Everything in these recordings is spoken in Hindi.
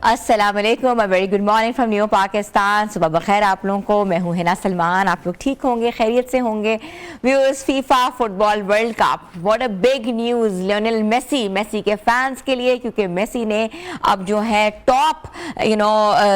अस्सलाम वालेकुम, very good morning from new Pakistan. सुबह बखैर आप लोगों को। मैं हूं हिना सलमान। आप लोग ठीक होंगे, खैरियत से होंगे। Viewers, FIFA football world cup, what a big news Lionel Messi के फैंस के लिए, क्योंकि मेसी ने अब जो है टॉप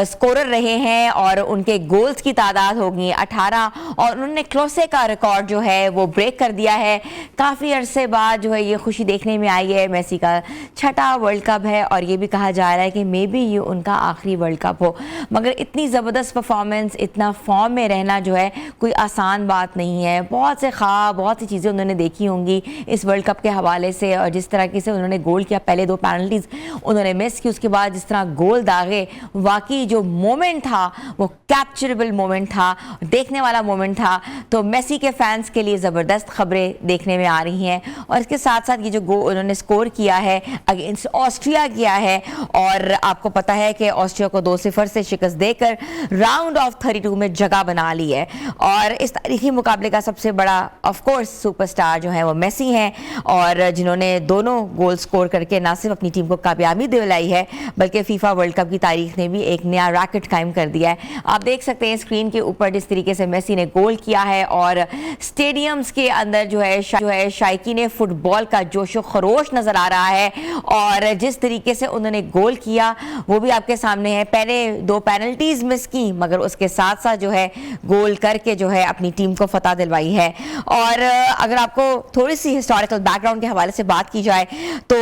स्कोरर रहे हैं और उनके गोल्स की तादाद होगी 18 और उन्होंने क्लोसे का रिकॉर्ड जो है वो ब्रेक कर दिया है। काफ़ी अरसे बाद जो है ये खुशी देखने में आई है। मेसी का छठा वर्ल्ड कप है और ये भी कहा जा रहा है कि मे बी ये उनका आखिरी वर्ल्ड कप हो, मगर इतनी ज़बरदस्त परफॉर्मेंस, इतना फॉर्म में रहना जो है कोई आसान बात नहीं है। बहुत से ख्वाब, बहुत सी चीज़ें उन्होंने देखी होंगी इस वर्ल्ड कप के हवाले से, और जिस तरह से उन्होंने गोल किया, पहले 2 पेनल्टीज उन्होंने मिस की, उसके बाद जिस तरह गोल दागे, वाकई जो मोमेंट था वो कैप्चरेबल मोमेंट था, देखने वाला मोमेंट था। तो मेसी के फैंस के लिए ज़बरदस्त खबरें देखने में आ रही हैं। और इसके साथ साथ ये जो गोल उन्होंने स्कोर किया है अगेंस्ट ऑस्ट्रिया किया है, और आपको पता है कि ऑस्ट्रिया को 2-0 से शिकस्त देकर राउंड ऑफ 32 में जगह बना ली है। और इस तारीखी मुकाबले का सबसे बड़ा ऑफ कोर्स सुपरस्टार जो है वो मेसी हैं, और जिन्होंने दोनों गोल स्कोर करके ना सिर्फ अपनी टीम को कामयाबी दिलाई है, बल्कि फीफा वर्ल्ड कप की तारीख में भी एक नया रैकेट कायम कर दिया है। आप देख सकते हैं स्क्रीन के ऊपर जिस तरीके से मेसी ने गोल किया है, और स्टेडियम्स के अंदर जो है शायकीन फुटबॉल का जोशो खरोश नजर आ रहा है। और जिस तरीके से उन्होंने गोल किया वो भी आपके सामने है। पहले 2 पेनल्टीज मिस की, मगर उसके साथ साथ जो है गोल करके जो है अपनी टीम को फतह दिलवाई है। और अगर आपको थोड़ी सी हिस्टोरिकल बैकग्राउंड के हवाले से बात की जाए तो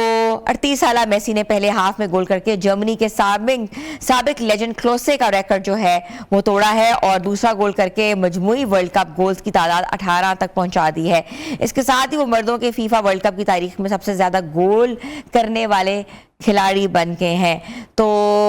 38 साल मेसी ने पहले हाफ में गोल करके जर्मनी के साबिक लेजेंड क्लोसे का रिकॉर्ड जो है वो तोड़ा है, और दूसरा गोल करके मजमूई वर्ल्ड कप गोल्स की तादाद 18 तक पहुंचा दी है। इसके साथ ही वो मर्दों के फीफा वर्ल्ड कप की तारीख में सबसे ज्यादा गोल करने वाले खिलाड़ी बन गए हैं। तो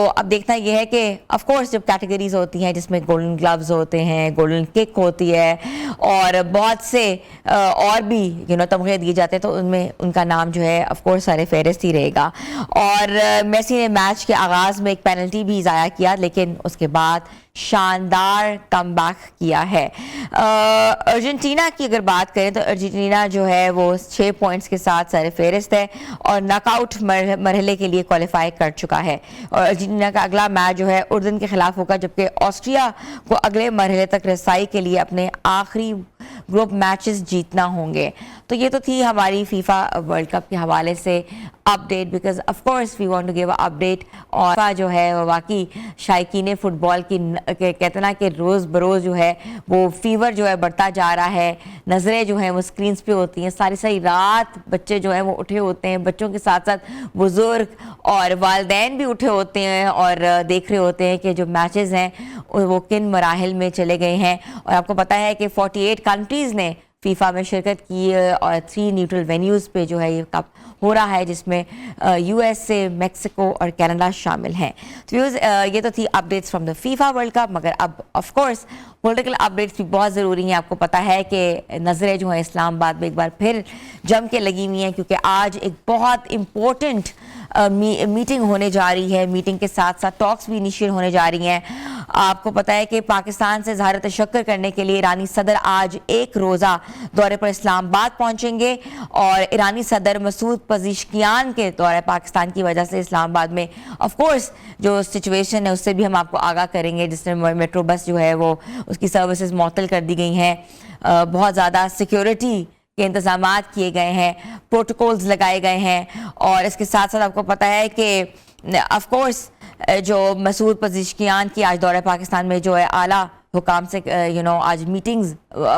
अब देखना यह है कि ऑफ कोर्स जब कैटेगरीज होती हैं जिसमें गोल्डन ग्लव्स होते हैं, गोल्डन किक होती है, और बहुत से और भी तमगे दिए जाते हैं, तो उनमें उनका नाम जो है ऑफ कोर्स सारे फहरिस्त ही रहेगा। और मेसी ने मैच के आगाज़ में एक पेनल्टी भी ज़ाया किया, लेकिन उसके बाद शानदार कमबैक किया है। अर्जेंटीना की अगर बात करें तो अर्जेंटीना जो है वो 6 पॉइंट्स के साथ सर फहरिस्त है और नॉकआउट मरहले के लिए क्वालिफाई कर चुका है। और अर्जेंटीना का अगला मैच जो है उर्दन के खिलाफ होगा, जबकि ऑस्ट्रिया को अगले मरहले तक रसाई के लिए अपने आखिरी ग्रुप मैचेस जीतना होंगे। तो ये तो थी हमारी फीफा वर्ल्ड कप के हवाले से update, because of course we want to give a update. और जो है वो वाकई शायकीन फुटबॉल की कहते ना कि रोज़ बरोज़ जो है वो फीवर जो है बढ़ता जा रहा है। नज़रें जो हैं वो स्क्रीन्स पे होती हैं, सारी सारी रात बच्चे जो हैं वो उठे होते हैं, बच्चों के साथ साथ बुज़ुर्ग और वालिदैन भी उठे होते हैं और देख रहे होते हैं कि जो मैचेस हैं वो किन मराहिल में चले गए हैं। और आपको पता है कि 48 कंट्रीज़ ने फीफा में शिरकत की है और 3 न्यूट्रल वेन्यूज़ पे जो है ये कप हो रहा है, जिसमें USA, मेक्सिको और कनाडा शामिल हैं। तो ये तो थी updates from the FIFA world cup, मगर अब ऑफ कोर्स पॉलिटिकल अपडेट्स भी बहुत ज़रूरी हैं। आपको पता है कि नज़रें जो हैं इस्लामाबाद में एक बार फिर जम के लगी हुई हैं, क्योंकि आज एक बहुत इम्पोर्टेंट मीटिंग होने जा रही है। मीटिंग के साथ साथ टॉक्स भी इनिशिएट होने जा रही हैं। आपको पता है कि पाकिस्तान से ज़ाहिर तशक्कुर करने के लिए ईरानी सदर आज एक रोज़ा दौरे पर इस्लामाबाद पहुंचेंगे, और ईरानी सदर मसूद पज़ेश्कियान के दौरे पाकिस्तान की वजह से इस्लामाबाद में ऑफ कोर्स जो सिचुएशन है उससे भी हम आपको आगाह करेंगे, जिसमें मेट्रो बस जो है वो उसकी सर्विसेज मुअत्तल कर दी गई हैं। बहुत ज़्यादा सिक्योरिटी के इंतजामात किए गए हैं, प्रोटोकॉल्स लगाए गए हैं। और इसके साथ साथ आपको पता है कि ऑफ कोर्स जो मसूद पज़ेश्कियान की आज दौरे पाकिस्तान में जो है आला हुकाम से आज मीटिंग्स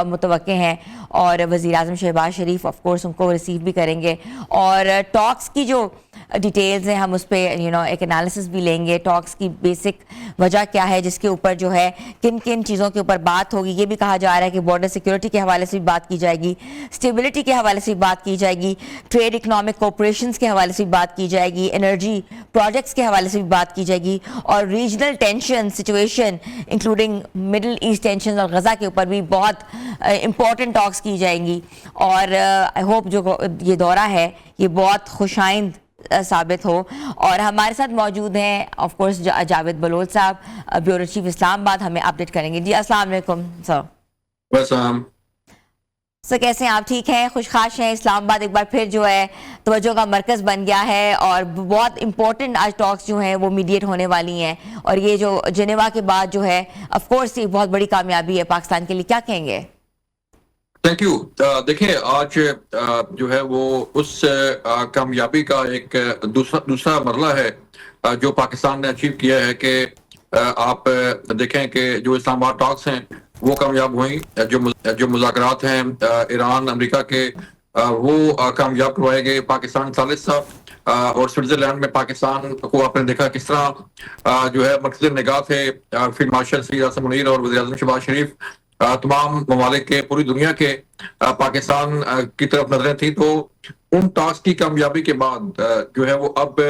मुतवक्के हैं, और वज़ीर आज़म शहबाज शरीफ ऑफ कोर्स उनको रिसीव भी करेंगे। और टॉक्स की जो डिटेल्स हैं हम उस पर एक एनालिसिस भी लेंगे। टॉक्स की बेसिक वजह क्या है, जिसके ऊपर जो है किन किन चीज़ों के ऊपर बात होगी। ये भी कहा जा रहा है कि बॉर्डर सिक्योरिटी के हवाले से भी बात की जाएगी, स्टेबिलिटी के हवाले से भी बात की जाएगी, ट्रेड इकनॉमिक कोऑपरेशंस के हवाले से भी बात की जाएगी, एनर्जी प्रोजेक्ट्स के हवाले से भी बात की जाएगी, और regional tension situation including middle east tension और गज़ा के ऊपर भी बहुत इंपॉर्टेंट टॉक्स की जाएंगी। और आई होप जो ये दौरा है ये बहुत खुशाइंद साबित हो। और हमारे साथ मौजूद हैं ऑफ कोर्स जावेद बलोच साहब, ब्यूरो चीफ इस्लामाबाद, हमें अपडेट करेंगे। जी अस्सलाम वालेकुम सर। सो कैसे हैं आप? ठीक हैं, खुशखाश हैं? इस्लामाबाद एक बार फिर जो है तवज्जो का मरकज़ बन गया है और बहुत इंपॉर्टेंट आज टॉक्स जो हैं वो मीडिएट होने वाली हैं और ये जो जिनेवा के बाद जो है ऑफ कोर्स ये बहुत बड़ी कामयाबी है पाकिस्तान के लिए, क्या कहेंगे? Thank you. देखिए, आज जो है वो उस कामयाबी का एक दूसरा मरला है जो पाकिस्तान ने अचीव किया है कि आप देखें कि जो इस्लामाबाद टॉक्स हैं वो कामयाब हुई, जो मुज़ाकरात हैं ईरान अमेरिका के वो कामयाब करवाए गए। पाकिस्तान सालिस था और स्विट्जरलैंड में पाकिस्तान को आपने देखा किस तरह जो है मरकज़ निगाह थे फील्ड मार्शल सईद आसिम मुनीर और वज़ीर-ए-आज़म शहबाज शरीफ। तमाम ममालिक के, पूरी दुनिया के पाकिस्तान की तरफ नजरें थी। तो उन टास्क की कामयाबी के बाद जो है वो अब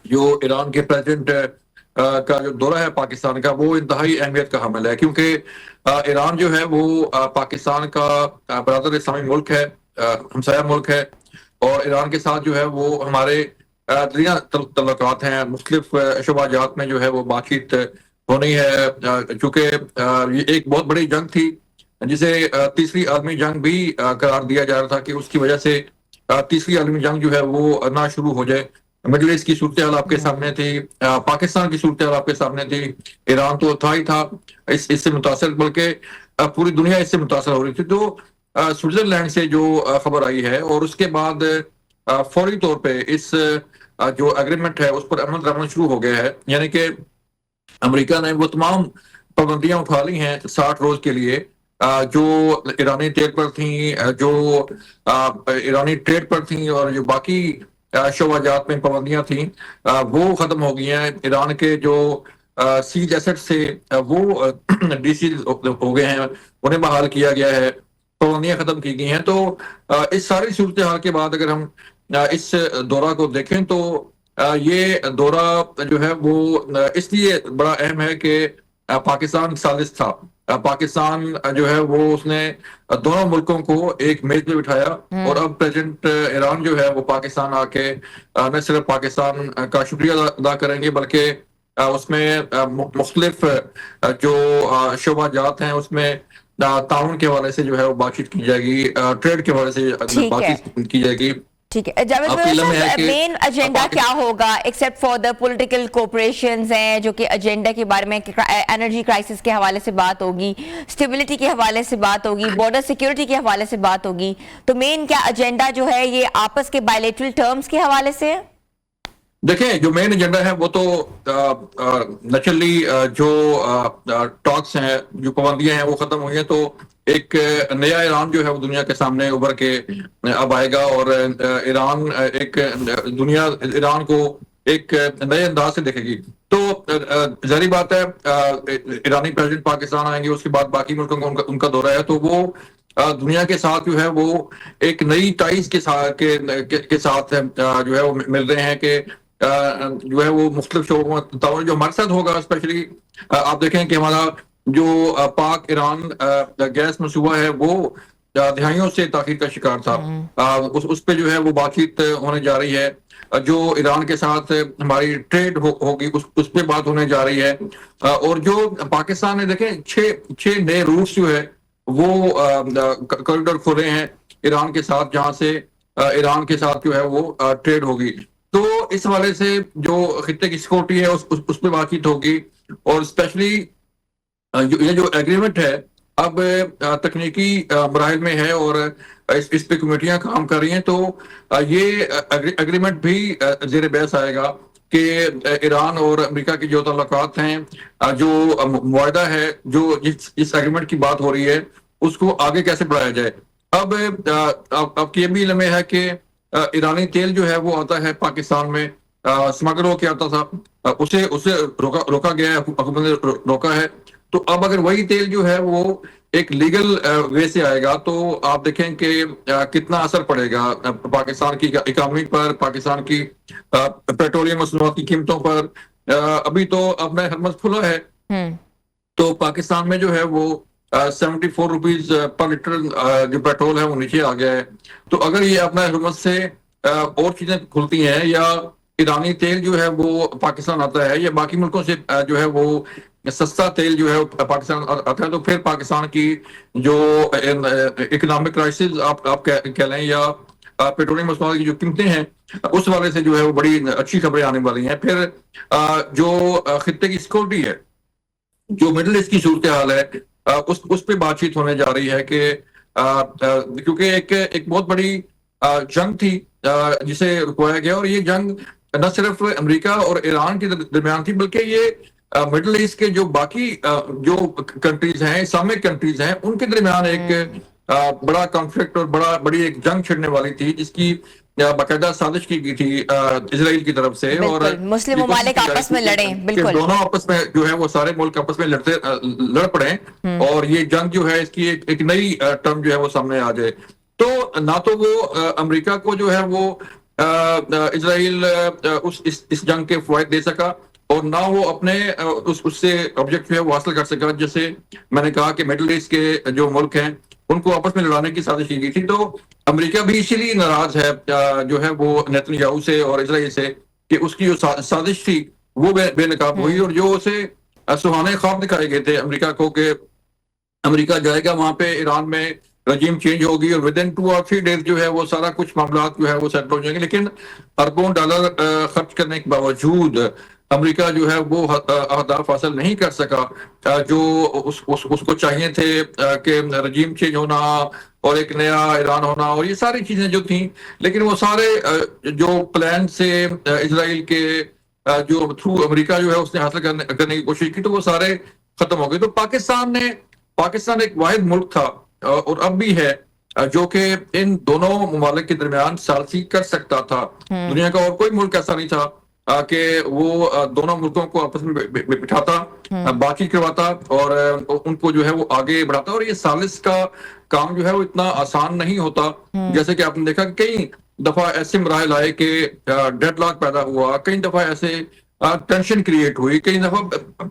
जो ईरान के प्रेसिडेंट का जो दौरा है पाकिस्तान का वो इंतहाई अहमियत का हामिल है, क्योंकि ईरान जो है वो पाकिस्तान का बरादर इस्लामी मुल्क है, हमसाया मुल्क है और ईरान के साथ जो है वो हमारे दरिया तल्लुकात हैं। मुख्तलिफ शोबाजात में जो है वो बातचीत होनी है, चूंकि ये एक बहुत बड़ी जंग थी जिसे तीसरी आलमी जंग भी करार दिया जा रहा था कि उसकी वजह से तीसरी आलमी जंग जो है वो ना शुरू हो जाए। मिडिल ईस्ट की सूरत हाल आपके सामने थी, पाकिस्तान की सूरत हाल आपके सामने थी, ईरान तो था ही था इससे मुतासर, बल्कि पूरी दुनिया इससे मुतासर हो रही थी। तो स्विट्जरलैंड से जो खबर आई है और उसके बाद फौरी तौर पे इस जो एग्रीमेंट है उस पर अमल दरामद शुरू हो गया है, यानी कि अमेरिका ने वो तमाम पाबंदियां उठा ली हैं 60 रोज के लिए जो ईरानी तेल पर थी, जो ईरानी ट्रेड पर थी और जो बाकी शोबाजात में पाबंदियां थी वो खत्म हो गई हैं। ईरान के जो सीज एसेट से वो डीसीज हो गए हैं, उन्हें बहाल किया गया है, पाबंदियां खत्म की गई हैं। तो इस सारी सूरत हाल के बाद अगर हम इस दौरा को देखें तो ये दौरा जो है वो इसलिए बड़ा अहम है कि पाकिस्तान साजिश था। पाकिस्तान जो है वो उसने दोनों मुल्कों को एक मेज पे बिठाया और अब प्रेसिडेंट ईरान जो है वो पाकिस्तान आके न सिर्फ पाकिस्तान का शुक्रिया अदा करेंगे बल्कि उसमें मुख्तलिफ जो शोबाजात हैं उसमें ताउन के हवाले से जो है वो बातचीत की जाएगी, ट्रेड के हवाले से बातचीत की जाएगी। ठीक है जावेद भाई, मेन एजेंडा क्या होगा except for the political cooperations हैं जो कि एजेंडा के बारे में एनर्जी क्राइसिस के हवाले से बात होगी, स्टेबिलिटी के हवाले से बात होगी, बॉर्डर सिक्योरिटी के हवाले से बात होगी, तो मेन क्या एजेंडा जो है ये आपस के बायलैटरल टर्म्स के हवाले से है? देखें, जो मेन एजेंडा है वो तो नेचुरली जो टॉक्स हैं, जो पाबंदियां हैं वो खत्म हुई हैं, तो एक नया ईरान जो है वो दुनिया के सामने उभर के अब आएगा और ईरान एक दुनिया ईरान को एक नए अंदाज से देखेगी। तो जारी बात है ईरानी प्रेसिडेंट पाकिस्तान आएंगे, उसके बाद बाकी मुल्कों का उनका दौरा है, तो वो दुनिया के साथ जो है वो एक नई टाइज के साथ जो है वो मिल रहे हैं कि जो है वो मुख्तलिफ शोबों में ताउन जो हमारे साथ होगा। स्पेशली आप देखें कि हमारा जो पाक ईरान गैस मनसूबा है वो दहाइयों से ताखीर का शिकार था। उस पे जो है वो बातचीत होने जा रही है, जो ईरान के साथ हमारी ट्रेड होगी उस पे बात होने जा रही है। और जो पाकिस्तान ने देखें छह नए रूट्स जो है वो कॉरिडोर खोले हैं ईरान के साथ, जहां से ईरान के साथ जो है वो ट्रेड होगी। तो इस हवाले से जो खित्ते की सिक्योरिटी है उस पर बातचीत होगी और स्पेशली ये जो एग्रीमेंट है अब तकनीकी मराहल में है और इस पे कमेटियां काम कर रही हैं। तो ये एग्रीमेंट भी जेर बहस आएगा कि ईरान और अमेरिका के जो ताल्लुकात हैं, जो मुआहदा है, जो जिस एग्रीमेंट की बात हो रही है उसको आगे कैसे बढ़ाया जाए। अब ये भी लम्हे है कि ईरानी तेल जो है वो आता है पाकिस्तान में, स्मगल होके आता था, उसे उसे रोका गया है, हुकूमत ने रोका है। तो अब अगर वही तेल जो है वो एक लीगल वे से आएगा तो आप देखें कि कितना असर पड़ेगा पाकिस्तान की इकोनॉमी पर, पाकिस्तान की पेट्रोलियम मसनूआत की कीमतों पर। अभी तो अपना हरमज खुला है, तो पाकिस्तान में जो है वो 74 रुपीज पर लीटर जो पेट्रोल है वो नीचे आ गया है। तो अगर ये अपना हरमज से और चीजें खुलती हैं या ईरानी तेल जो है वो पाकिस्तान आता है या बाकी मुल्कों से जो है वो सस्ता तेल जो है वो पाकिस्तान आता है, तो फिर पाकिस्तान की जो इकोनॉमिक क्राइसिस आप कह लें, या पेट्रोलियम मसनूआत की जो कीमतें हैं, उस वाले से जो है वो बड़ी अच्छी खबरें आने वाली हैं। फिर जो खित्ते की सिक्योरिटी है, जो मिडिल ईस्ट की सूरत हाल है, उस पे बातचीत होने जा रही है कि क्योंकि एक बहुत बड़ी जंग थी जिसे रुकवाया गया, और ये जंग न सिर्फ अमेरिका और ईरान के दरमियान थी, बल्कि ये मिडिल ईस्ट के जो बाकी जो कंट्रीज हैं, इस्लामिक कंट्रीज हैं, उनके दरमियान एक बड़ा कॉन्फ्लिक्ट और बड़ी एक जंग छिड़ने वाली थी, जिसकी बाकायदा साजिश की गई थी इजराइल की तरफ से। और बिल्कुल, मुस्लिम ये कोशिश ममालिक की जा आपस रही में थी लड़े, कि बिल्कुल। दोनों आपस में जो है वो सारे मुल्क आपस में लड़ पड़े, और ये जंग जो है इसकी एक नई टर्म जो है वो सामने आ जाए। तो ना तो वो अमेरिका को जो है वो इजराइल इस जंग के फवायद दे सका, और ना वो अपने उससे ऑब्जेक्ट जो है वो हासिल कर सका। जैसे मैंने कहा कि मिडिल ईस्ट के जो मुल्क हैं, उनको आपस में लड़ाने की साजिश की गई थी। तो अमेरिका भी इसीलिए नाराज है जो है वो नेतन्याहू से और इजराइल से, कि उसकी जो साजिश थी वो बेनकाब हुई, और जो उसे सुहाने ख्वाब दिखाए गए थे अमेरिका को कि अमेरिका जाएगा वहां पे, ईरान में रजीम चेंज होगी, और विद इन 2 और 3 डेज जो है वो सारा कुछ मामला जो है वो सेटल हो जाएंगे। लेकिन अरबों डॉलर खर्च करने के बावजूद अमेरिका जो है वो अहदाफ हासिल नहीं कर सका जो उसको चाहिए थे, कि रजीम चेंज होना और एक नया ईरान होना और ये सारी चीजें जो थी। लेकिन वो सारे जो प्लान से इजराइल के जो थ्रू अमेरिका जो है उसने हासिल करने की कोशिश की, तो वो सारे खत्म हो गए। तो पाकिस्तान एक वाहिद मुल्क था और अब भी है जो कि इन दोनों ममालिक के दरमियान सालसी कर सकता था। दुनिया का और कोई मुल्क ऐसा नहीं था कि वो दोनों मुल्कों को आपस में बिठाता, बातचीत करवाता और उनको जो है वो आगे बढ़ाता। और ये सालिस का काम जो है वो इतना आसान नहीं होता। जैसे कि आपने देखा कि कई दफा ऐसे मराहल आए कि डेडलॉक पैदा हुआ, कई दफा ऐसे टेंशन क्रिएट हुई, कई दफा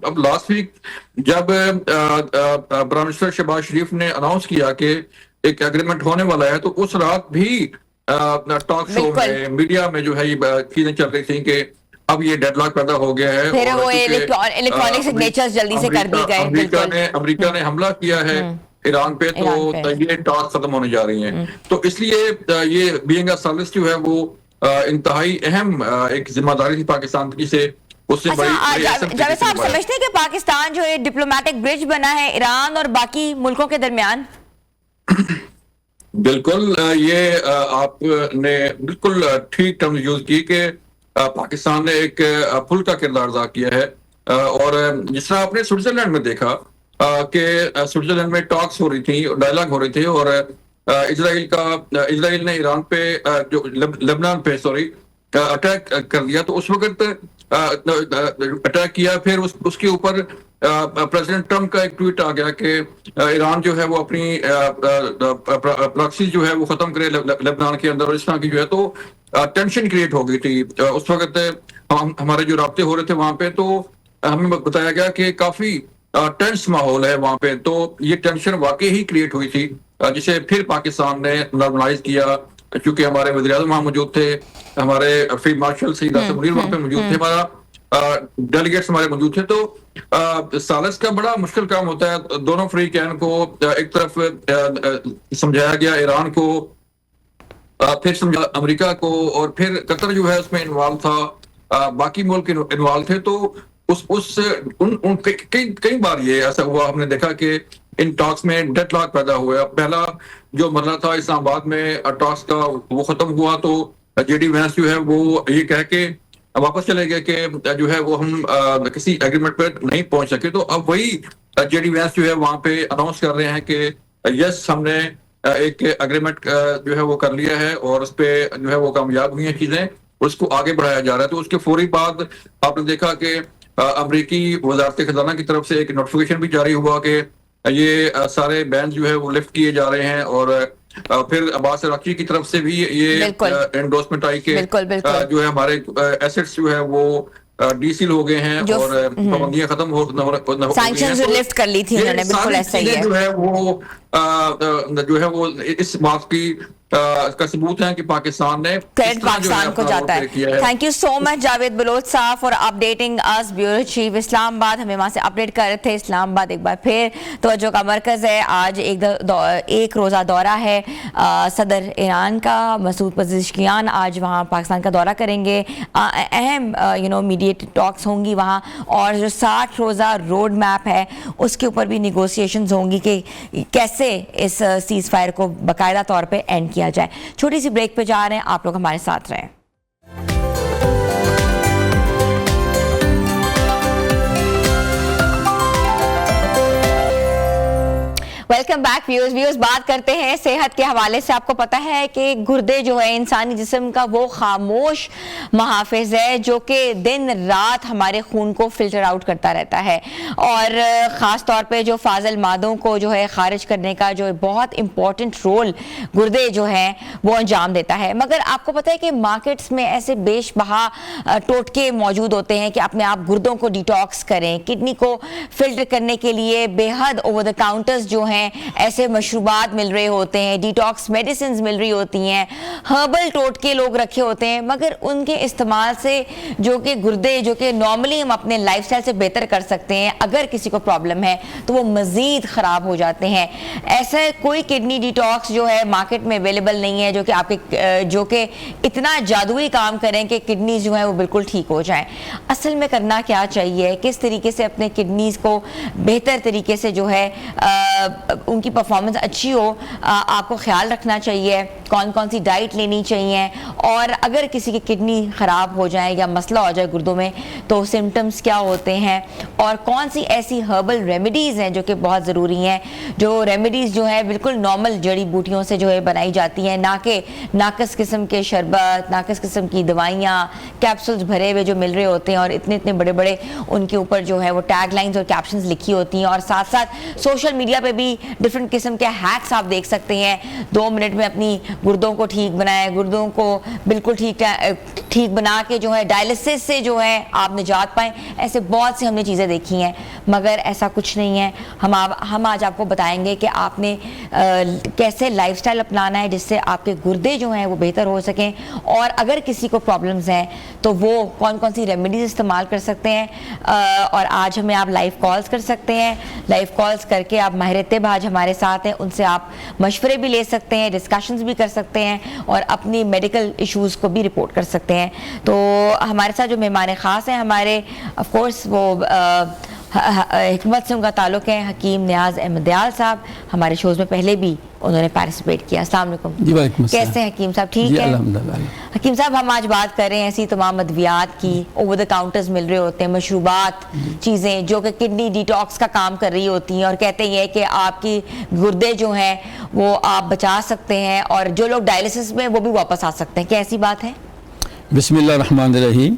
अब लास्ट वीक जब प्राइम मिनिस्टर शहबाज शरीफ ने अनाउंस किया कि एक एग्रीमेंट होने वाला है, तो उस रात भी टॉक शो में, मीडिया में जो है ये चीजें चल रही थी कि अब ये डेडलॉक पैदा हो गया है, फिर वो इलेक्ट्रॉनिक सिग्नेचर्स जल्दी से कर दी गए। अमेरिका ने हमला किया है ईरान पे, तो ये टॉक खत्म होने जा रही हैं। तो इसलिए ये बीइंग अ सालिस जो है वो इंतहाई अहम एक जिम्मेदारी थी पाकिस्तान की से। उससे जावेद साहब समझते हैं कि पाकिस्तान जो है डिप्लोमेटिक ब्रिज बना है ईरान और बाकी मुल्कों के दरमियान? बिल्कुल, ये आपने बिल्कुल ठीक टर्म यूज की कि पाकिस्तान ने एक पुल का किरदार अदा किया है। और जिस तरह आपने स्विट्जरलैंड में देखा कि स्विट्जरलैंड में टॉक्स हो रही थी, डायलॉग हो रही थी, और इजराइल ने ईरान पे जो लेबनान पे अटैक कर दिया। तो उस वक्त अटैक किया, फिर उसके ऊपर प्रेसिडेंट ट्रम्प का एक ट्वीट आ गया कि ईरान जो है वो अपनी प्रॉक्सी जो है वो खत्म करे लेबनान के अंदर, और इस तरह की जो है तो टेंशन क्रिएट हो गई थी। उस वक्त हमारे जो राब्ते हो रहे थे वहां पे, तो हमें बताया गया कि काफी टेंस माहौल है वहां पे। तो ये टेंशन वाकई ही क्रिएट हुई थी, जिसे फिर पाकिस्तान ने नॉर्मलाइज किया, क्योंकि हमारे वज़ीर-ए-आज़म वहां मौजूद थे, हमारे फील्ड मार्शल सईद आसिम मुनीर वहां पे मौजूद थे, हमारा डेलीगेट्स हमारे मौजूद थे। तो सालिस का बड़ा मुश्किल काम होता है। दोनों फ्रीकैन को एक तरफ समझाया गया, ईरान को, फिर समझा अमेरिका को, और फिर कतर जो है उसमें इन्वॉल्व था, बाकी मुल्क इन्वॉल्व थे। तो कई बार ये ऐसा हुआ, हमने देखा कि इन टॉक्स में डेडलॉक पैदा हुआ। पहला जो मरला था इस्लामाबाद में टॉक्स का, वो खत्म हुआ, तो जेडी वैंस जो है वो ये कह के वापस चले गए कि जो है वो हम किसी एग्रीमेंट पर नहीं पहुंच सके। तो अब वही जेडी वैंस जो है वहां पे अनाउंस कर रहे हैं कि यस, हमने एक एग्रीमेंट जो है वो कर लिया है, और उस पर जो है वो कामयाब हुई हैं चीजें, उसको आगे बढ़ाया जा रहा है। तो उसके फौरी बाद आपने देखा कि अमरीकी वजारत खजाना की तरफ से एक नोटिफिकेशन भी जारी हुआ कि ये सारे बैन जो है वो लिफ्ट किए जा रहे हैं, और फिर अब्बास अराक्ची की तरफ से भी ये एंडोर्समेंट आई कि जो है हमारे एसेट्स जो है वो डीसील हो गए हैं, और पाबंदियां खत्म हो सैंक्शंस लिफ्ट कर ली थी उन्होंने। बिल्कुल ऐसा ही है। जो है वो इस बात की इसका सबूत है कि पाकिस्तान ने क्रेडिट पाकिस्तान को जाता है। Thank you so much Javed Baloch साहब for updating us. Bureau chief Islamabad हमें वहां से अपडेट कर रहे थे। इस्लामाबाद एक बार फिर तवज्जो का मरकज है। आज एक रोज़ा दौरा है सदर ईरान का मसूद पज़ेश्कियान आज वहाँ पाकिस्तान का दौरा करेंगे। अहम मीडिएट टॉक्स होंगी वहाँ, और जो 60 रोज़ा रोड मैप है उसके ऊपर भी निगोशिएशंस होंगी कि कैसे इस सीज़ फायर को बाकायदा तौर पे एंड किया जाए। छोटी सी ब्रेक पे जा रहे हैं, आप लोग हमारे साथ रहें। Welcome back viewers. बात करते हैं सेहत के हवाले से। आपको पता है कि गुर्दे जो है इंसानी जिस्म का वो खामोश मुहाफिज है जो कि दिन रात हमारे खून को फिल्टर आउट करता रहता है, और ख़ास तौर पे जो फाजल मादों को जो है खारिज करने का जो बहुत इंपॉर्टेंट रोल गुर्दे जो है वो अंजाम देता है। मगर आपको पता है कि मार्केट्स में ऐसे बेशबहा टोटके मौजूद होते हैं कि अपने आप गुर्दों को डिटॉक्स करें, किडनी को फिल्टर करने के लिए बेहद ओवर द काउंटर्स जो हैं ऐसे मशरूबात मिल रहे होते हैं, डिटॉक्स मेडिसिन मिल रही होती हैं, हर्बल टोटके लोग रखे होते हैं, मगर उनके इस्तेमाल से जो कि गुर्दे जो कि नॉर्मली हम अपने लाइफस्टाइल से बेहतर कर सकते हैं, अगर किसी को प्रॉब्लम है तो वो मज़ीद ख़राब हो जाते हैं। ऐसा कोई किडनी डिटॉक्स जो है मार्केट में अवेलेबल नहीं है जो कि आपके जो कि इतना जादुई काम करें कि किडनी जो है वो बिल्कुल ठीक हो जाएं। असल में करना क्या चाहिए, किस तरीके से अपने किडनीज़ को बेहतर तरीके से जो है उनकी परफॉर्मेंस अच्छी हो, आपको ख्याल रखना चाहिए, कौन कौन सी डाइट लेनी चाहिए, और अगर किसी की किडनी ख़राब हो जाए या मसला हो जाए गुर्दों में तो सिम्टम्स क्या होते हैं, और कौन सी ऐसी हर्बल रेमेडीज़ हैं जो कि बहुत ज़रूरी हैं। जो रेमेडीज़ जो है बिल्कुल नॉर्मल जड़ी बूटियों से जो है बनाई जाती हैं, ना कि नाकस किस्म के शरबत, नाकस किस्म की दवाइयाँ, कैप्सूल्स भरे हुए जो मिल रहे होते हैं, और इतने इतने बड़े बड़े उनके ऊपर जो है वो टैग लाइन्स और कैप्शंस लिखी होती हैं। और साथ साथ सोशल मीडिया पे भी डिफरेंट किस्म के हैक्स आप देख सकते हैं। 2 मिनट में अपनी गुर्दों को ठीक बनाएं, गुर्दों को बिल्कुल ठीक बना के जो है डायलिसिस से जो है आप निजात पाएं। ऐसे बहुत सी हमने चीज़ें देखी हैं, मगर ऐसा कुछ नहीं है। हम आज आपको बताएंगे कि आपने कैसे लाइफस्टाइल अपनाना है जिससे आपके गुर्दे जो हैं वो बेहतर हो सकें, और अगर किसी को प्रॉब्लम्स हैं तो वो कौन कौन सी रेमेडीज इस्तेमाल कर सकते हैं। और आज हमें आप लाइव कॉल्स कर सकते हैं। लाइव कॉल्स करके आप माहिर तिब आज हमारे साथ हैं, उनसे आप मशवरे भी ले सकते हैं, डिस्कशंस भी कर सकते हैं, और अपनी मेडिकल इश्यूज़ को भी रिपोर्ट कर सकते हैं। तो हमारे साथ जो मेहमान ख़ास हैं हमारे, ऑफ कोर्स वो हिकमत से उनका ताल्लुक़ है, हकीम नियाज़ अहमद दयाल साहब। हमारे शोज़ में पहले भी उन्होंने पार्टिसिपेट किया। अस्सलाम वालेकुम जी, कैसे हैं हकीम साहब? ठीक है हकीम साहब, हम आज बात कर रहे हैं ऐसी तमाम अद्वियात की, ओवर द काउंटर्स मिल रहे होते हैं, मशरूबात, चीज़ें जो कि किडनी डिटॉक्स का काम कर रही होती हैं, और कहते हैं कि आपकी गुर्दे जो हैं वो आप बचा सकते हैं, और जो लोग डायलिसिस में वो भी वापस आ सकते हैं। क्या ऐसी बात है? बिस्मिल्लाह रहमान रहीम।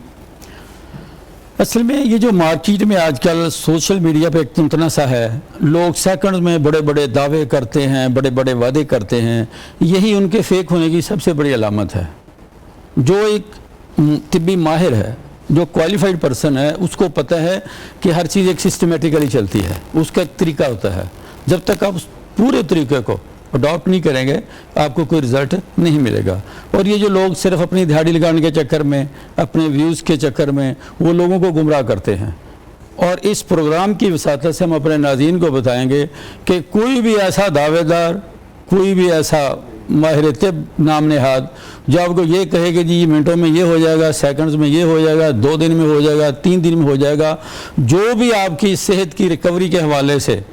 असल में ये जो मार्केट में आजकल सोशल मीडिया पे एक तंतना सा है, लोग सेकंड में बड़े बड़े दावे करते हैं, बड़े बड़े वादे करते हैं, यही उनके फेक होने की सबसे बड़ी अलामत है। जो एक तिब्बी माहिर है, जो क्वालिफाइड पर्सन है, उसको पता है कि हर चीज़ एक सिस्टमेटिकली चलती है, उसका एक तरीका होता है। जब तक आप उस पूरे तरीके को अडॉप्ट नहीं करेंगे आपको कोई रिज़ल्ट नहीं मिलेगा। और ये जो लोग सिर्फ अपनी दिहाड़ी लगाने के चक्कर में, अपने व्यूज़ के चक्कर में वो लोगों को गुमराह करते हैं। और इस प्रोग्राम की वसातत से हम अपने नाज़रीन को बताएंगे कि कोई भी ऐसा दावेदार, कोई भी ऐसा माहिर तिब नाम नेहाद जो आपको ये कहे कि जी मिनटों में ये हो जाएगा, सेकंड्स में ये हो जाएगा, 2 दिन में हो जाएगा, 3 दिन में हो जाएगा, जो भी आपकी सेहत की रिकवरी के हवाले से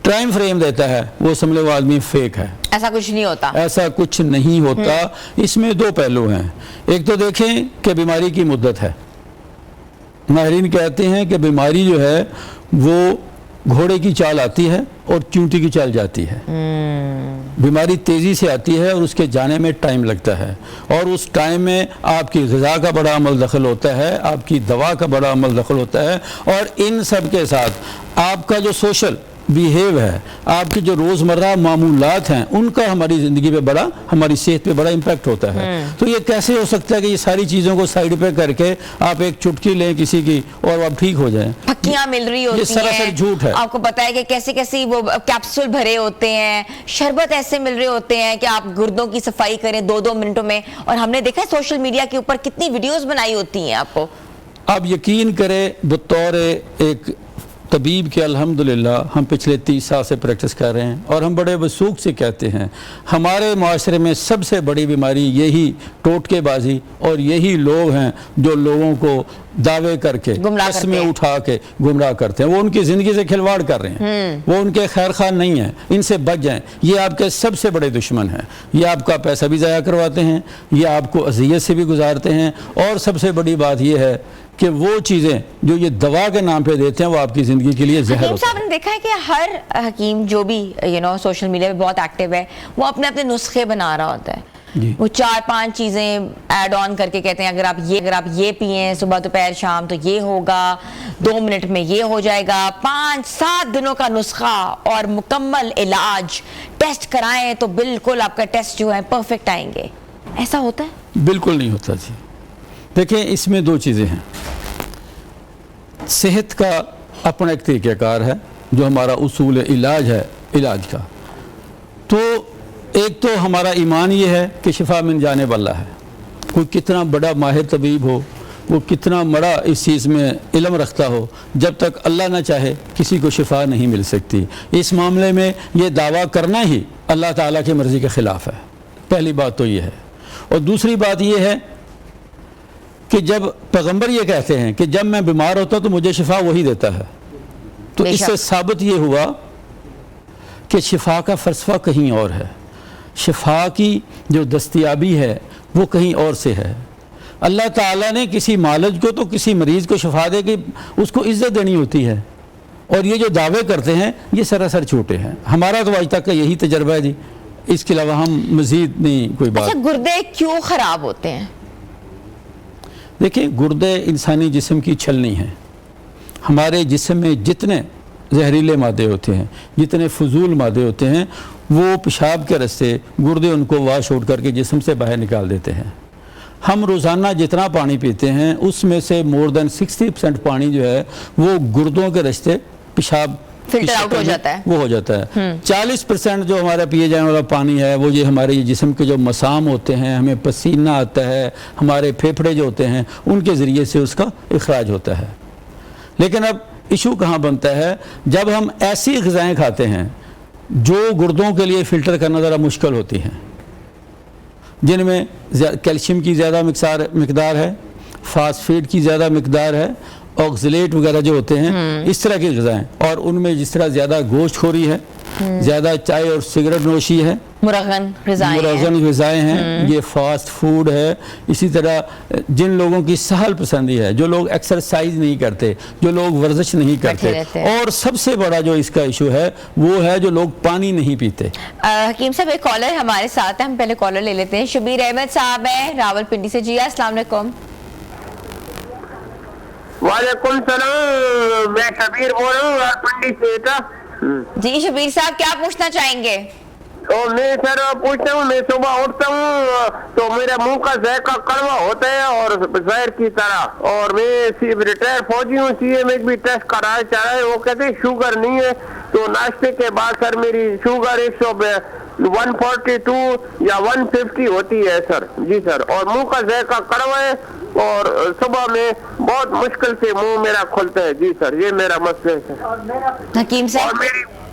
टाइम फ्रेम देता है, वो समझ वो आदमी फेक है। ऐसा कुछ नहीं होता, ऐसा कुछ नहीं होता। इसमें 2 पहलू हैं। एक तो देखें कि बीमारी की मुद्दत है। माहिरीन कहते हैं कि बीमारी जो है वो घोड़े की चाल आती है और चींटी की चाल जाती है। बीमारी तेज़ी से आती है और उसके जाने में टाइम लगता है, और उस टाइम में आपकी ग़िज़ा का बड़ा अमल दखल होता है, आपकी दवा का बड़ा अमल दखल होता है, और इन सब के साथ आपका जो सोशल बिहेव है, आपके जो रोज़मर्रा मामूलात हैं, उनका हमारी ज़िंदगी पे बड़ा, हमारी सेहत पे बड़ा इम्पैक्ट होता है। तो ये कैसे हो सकता है कि ये सारी चीज़ों को साइड पे करके आप एक चुटकी लें किसी की और आप ठीक हो जाएं? पक्कियां मिल रही होती ये सरासर हैं, झूठ है। आपको पता है कि कैसे कैसे वो कैप्सूल भरे होते हैं, शरबत ऐसे मिल रहे होते हैं कि आप गुर्दों की सफाई करें 2-2 मिनटों में। और हमने देखा है सोशल मीडिया के ऊपर कितनी वीडियोस बनाई होती हैं। आपको आप यकीन करें, बतौर एक तबीब के अल्हम्दुलिल्लाह हम पिछले 30 साल से प्रैक्टिस कर रहे हैं और हम बड़े वसूख से कहते हैं हमारे माशरे में सबसे बड़ी बीमारी यही टोटकेबाजी और यही लोग हैं जो लोगों को दावे करके गुमराह में उठा के गुमराह करते हैं। वो उनकी ज़िंदगी से खिलवाड़ कर रहे हैं, वो उनके खैर खान नहीं हैं, इनसे बच जाएं। ये आपके सबसे बड़े दुश्मन हैं। ये आपका पैसा भी ज़ाया करवाते हैं, ये आपको अज़ियत से भी गुजारते हैं और सबसे बड़ी बात ये है कि वो चीज़ें जो ये दवा के नाम पे देते हैं वो आपकी ज़िंदगी के लिए जहर हकीम होता साहब ने देखा है कि हर हकीम जो भी सोशल मीडिया पे बहुत एक्टिव है, वो अपने अपने नुस्खे बना रहा होता है। जी। वो 4-5 चीजें ऐड ऑन करके कहते हैं अगर आप ये पिएं सुबह दोपहर शाम तो ये होगा, 2 मिनट में ये हो जाएगा, 5-7 दिनों का नुस्खा और मुकम्मल इलाज। टेस्ट कराएं तो बिल्कुल आपका टेस्ट जो है परफेक्ट आएंगे। ऐसा होता है? बिल्कुल नहीं होता जी। देखिए, इसमें 2 चीज़ें हैं। सेहत का अपना एक तरीक़ाकार है जो हमारा उसूल इलाज है, इलाज का। तो एक तो हमारा ईमान ये है कि शिफा मिन जाने वाला है। कोई कितना बड़ा माहिर तबीब हो, वो कितना बड़ा इस चीज़ में इल्म रखता हो, जब तक अल्लाह ना चाहे किसी को शिफा नहीं मिल सकती। इस मामले में ये दावा करना ही अल्लाह ताला की मर्ज़ी के ख़िलाफ़ है। पहली बात तो ये है। और दूसरी बात ये है कि जब पैगंबर ये कहते हैं कि जब मैं बीमार होता तो मुझे शिफा वही देता है, तो इससे साबित ये हुआ कि शिफा का फ़लसफ़ा कहीं और है। शिफा की जो दस्तयाबी है वो कहीं और से है। अल्लाह ताला ने किसी मालिज को तो किसी मरीज़ को शिफा दे के उसको इज़्ज़त देनी होती है, और ये जो दावे करते हैं ये सरासर झूठे हैं। हमारा तो आज तक का यही तजर्बा है जी, इसके अलावा हम मज़ीद नहीं कोई बात। अच्छा, गुर्दे क्यों ख़राब होते हैं? देखिए, गुर्दे इंसानी जिस्म की छलनी है। हमारे जिस्म में जितने जहरीले मादे होते हैं, जितने फजूल मादे होते हैं, वो पेशाब के रास्ते गुर्दे उनको वाश आउट करके जिस्म से बाहर निकाल देते हैं। हम रोज़ाना जितना पानी पीते हैं उसमें से मोर देन 60% पानी जो है वो गुर्दों के रास्ते पेशाब फिल्टर आउट हो जाता है, वो हो जाता है। 40% जो हमारा पिए जाने वाला पानी है वो ये हमारे जिस्म के जो मसाम होते हैं, हमें पसीना आता है, हमारे फेफड़े जो होते हैं उनके ज़रिए से उसका इखराज होता है। लेकिन अब इशू कहाँ बनता है, जब हम ऐसी ग़िज़ाएँ खाते हैं जो गुर्दों के लिए फ़िल्टर करना ज़रा मुश्किल होती हैं, जिनमें कैल्शियम की ज़्यादा मिकदार है, फास्फेट की ज़्यादा मिकदार है, ऑक्सलेट वगैरह जो होते हैं, इस तरह की ग़िज़ाएँ, और उनमें जिस तरह ज़्यादा गोश्तखोरी है, ज़्यादा चाय और सिगरेट नोशी है, मुरगन ग़िज़ाएँ हैं, ये फास्ट फूड है। इसी तरह जिन लोगों की सहल पसंदी है, जो लोग एक्सरसाइज नहीं करते, जो लोग वर्जिश नहीं करते, और सबसे बड़ा जो इसका इशू है वो है जो लोग पानी नहीं पीते। हकीम साहब, एक कॉलर हमारे साथ है, हम पहले कॉलर ले लेते हैं। शबीर अहमद साहब है रावलपिंडी से। जी अस्सलाम वालेकुम। वालेकुम सलाम, मैं शबीर बोल रहा हूँ रावलपिंडी से। जी शबीर साहब, क्या पूछना चाहेंगे? तो मैं सर पूछता हूँ, मैं सुबह उठता हूँ तो मेरे मुंह का जायका कड़वा होता है और जहर की तरह, और मैं रिटायर फौजी हूँ, सीए में भी टेस्ट कराया चाह रहे, वो कहते हैं शुगर नहीं है। तो नाश्ते के बाद सर मेरी शुगर 142 या 150 होती है सर। जी सर, और मुंह का जायका कड़वा है और सुबह में बहुत मुश्किल से मुंह मेरा खुलता है। जी सर, ये मेरा मसला है सर। हकीम साहब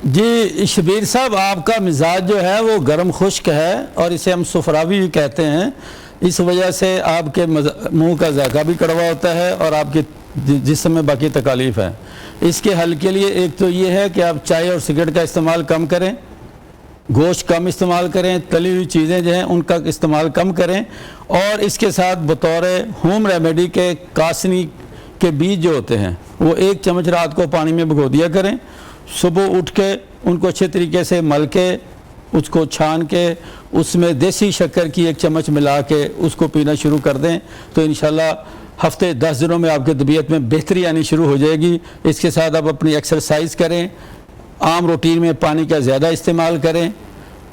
जी, शबीर साहब, आपका मिजाज जो है वो गर्म खुश्क है और इसे हम सुफरावी भी कहते हैं। इस वजह से आपके मुंह का जायका भी कड़वा होता है और आपके जिस्म में बाकी तकालीफ है। इसके हल के लिए एक तो ये है कि आप चाय और सिगरेट का इस्तेमाल कम करें, गोश्त कम इस्तेमाल करें, तली हुई चीज़ें जो हैं उनका इस्तेमाल कम करें, और इसके साथ बतौर होम रेमेडी के कासनी के बीज जो होते हैं वो 1 चम्मच रात को पानी में भिगो दिया करें। सुबह उठ के उनको अच्छे तरीके से मल के उसको छान के उसमें देसी शक्कर की 1 चम्मच मिला के उसको पीना शुरू कर दें, तो इंशाल्लाह हफ्ते 10 दिनों में आपकी तबीयत में बेहतरी आनी शुरू हो जाएगी। इसके साथ आप अपनी एक्सरसाइज करें, आम रूटीन में पानी का ज़्यादा इस्तेमाल करें,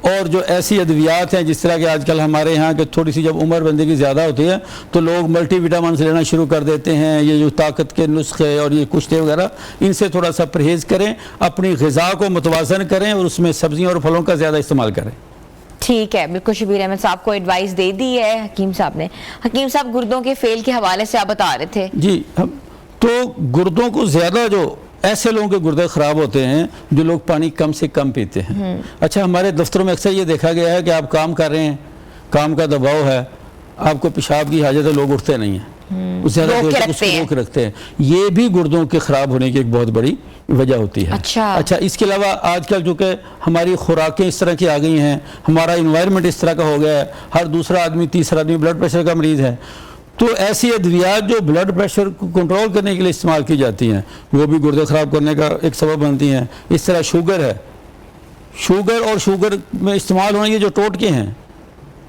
और जो ऐसी अद्वियात हैं जिस तरह के आजकल हमारे यहाँ के थोड़ी सी जब उम्र बंदे की ज़्यादा होती है तो लोग मल्टीविटामिन लेना शुरू कर देते हैं, ये जो ताकत के नुस्खे और ये कुश्ते वगैरह, इनसे थोड़ा सा परहेज़ करें, अपनी ग़िज़ा को मुतवाज़न करें और उसमें सब्ज़ियों और फलों का ज़्यादा इस्तेमाल करें। ठीक है, बिल्कुल शबीर अहमद साहब को एडवाइस दे दी है हकीम साहब ने। हकीम साहब, गुर्दों के फेल के हवाले से आप बता रहे थे। जी, हम तो गुर्दों को ज़्यादा, जो ऐसे लोगों के गुर्दे ख़राब होते हैं जो लोग पानी कम से कम पीते हैं। अच्छा, हमारे दफ्तरों में अक्सर ये देखा गया है कि आप काम कर रहे हैं, काम का दबाव है, आपको पेशाब की हाजत है, लोग उठते नहीं हैं, उससे ज़्यादा रोक रखते हैं। ये भी गुर्दों के ख़राब होने की एक बहुत बड़ी वजह होती है। अच्छा, इसके अलावा आजकल जो कि हमारी खुराकें इस तरह की आ गई हैं, हमारा इन्वायरमेंट इस तरह का हो गया है, हर दूसरा आदमी तीसरा आदमी ब्लड प्रेशर का मरीज़ है, तो ऐसी अद्वियात जो ब्लड प्रेशर को कंट्रोल करने के लिए इस्तेमाल की जाती हैं वो भी गुर्दे ख़राब करने का एक सबब बनती हैं। इस तरह शुगर है, शुगर और शुगर में इस्तेमाल होने के जो टोटके हैं,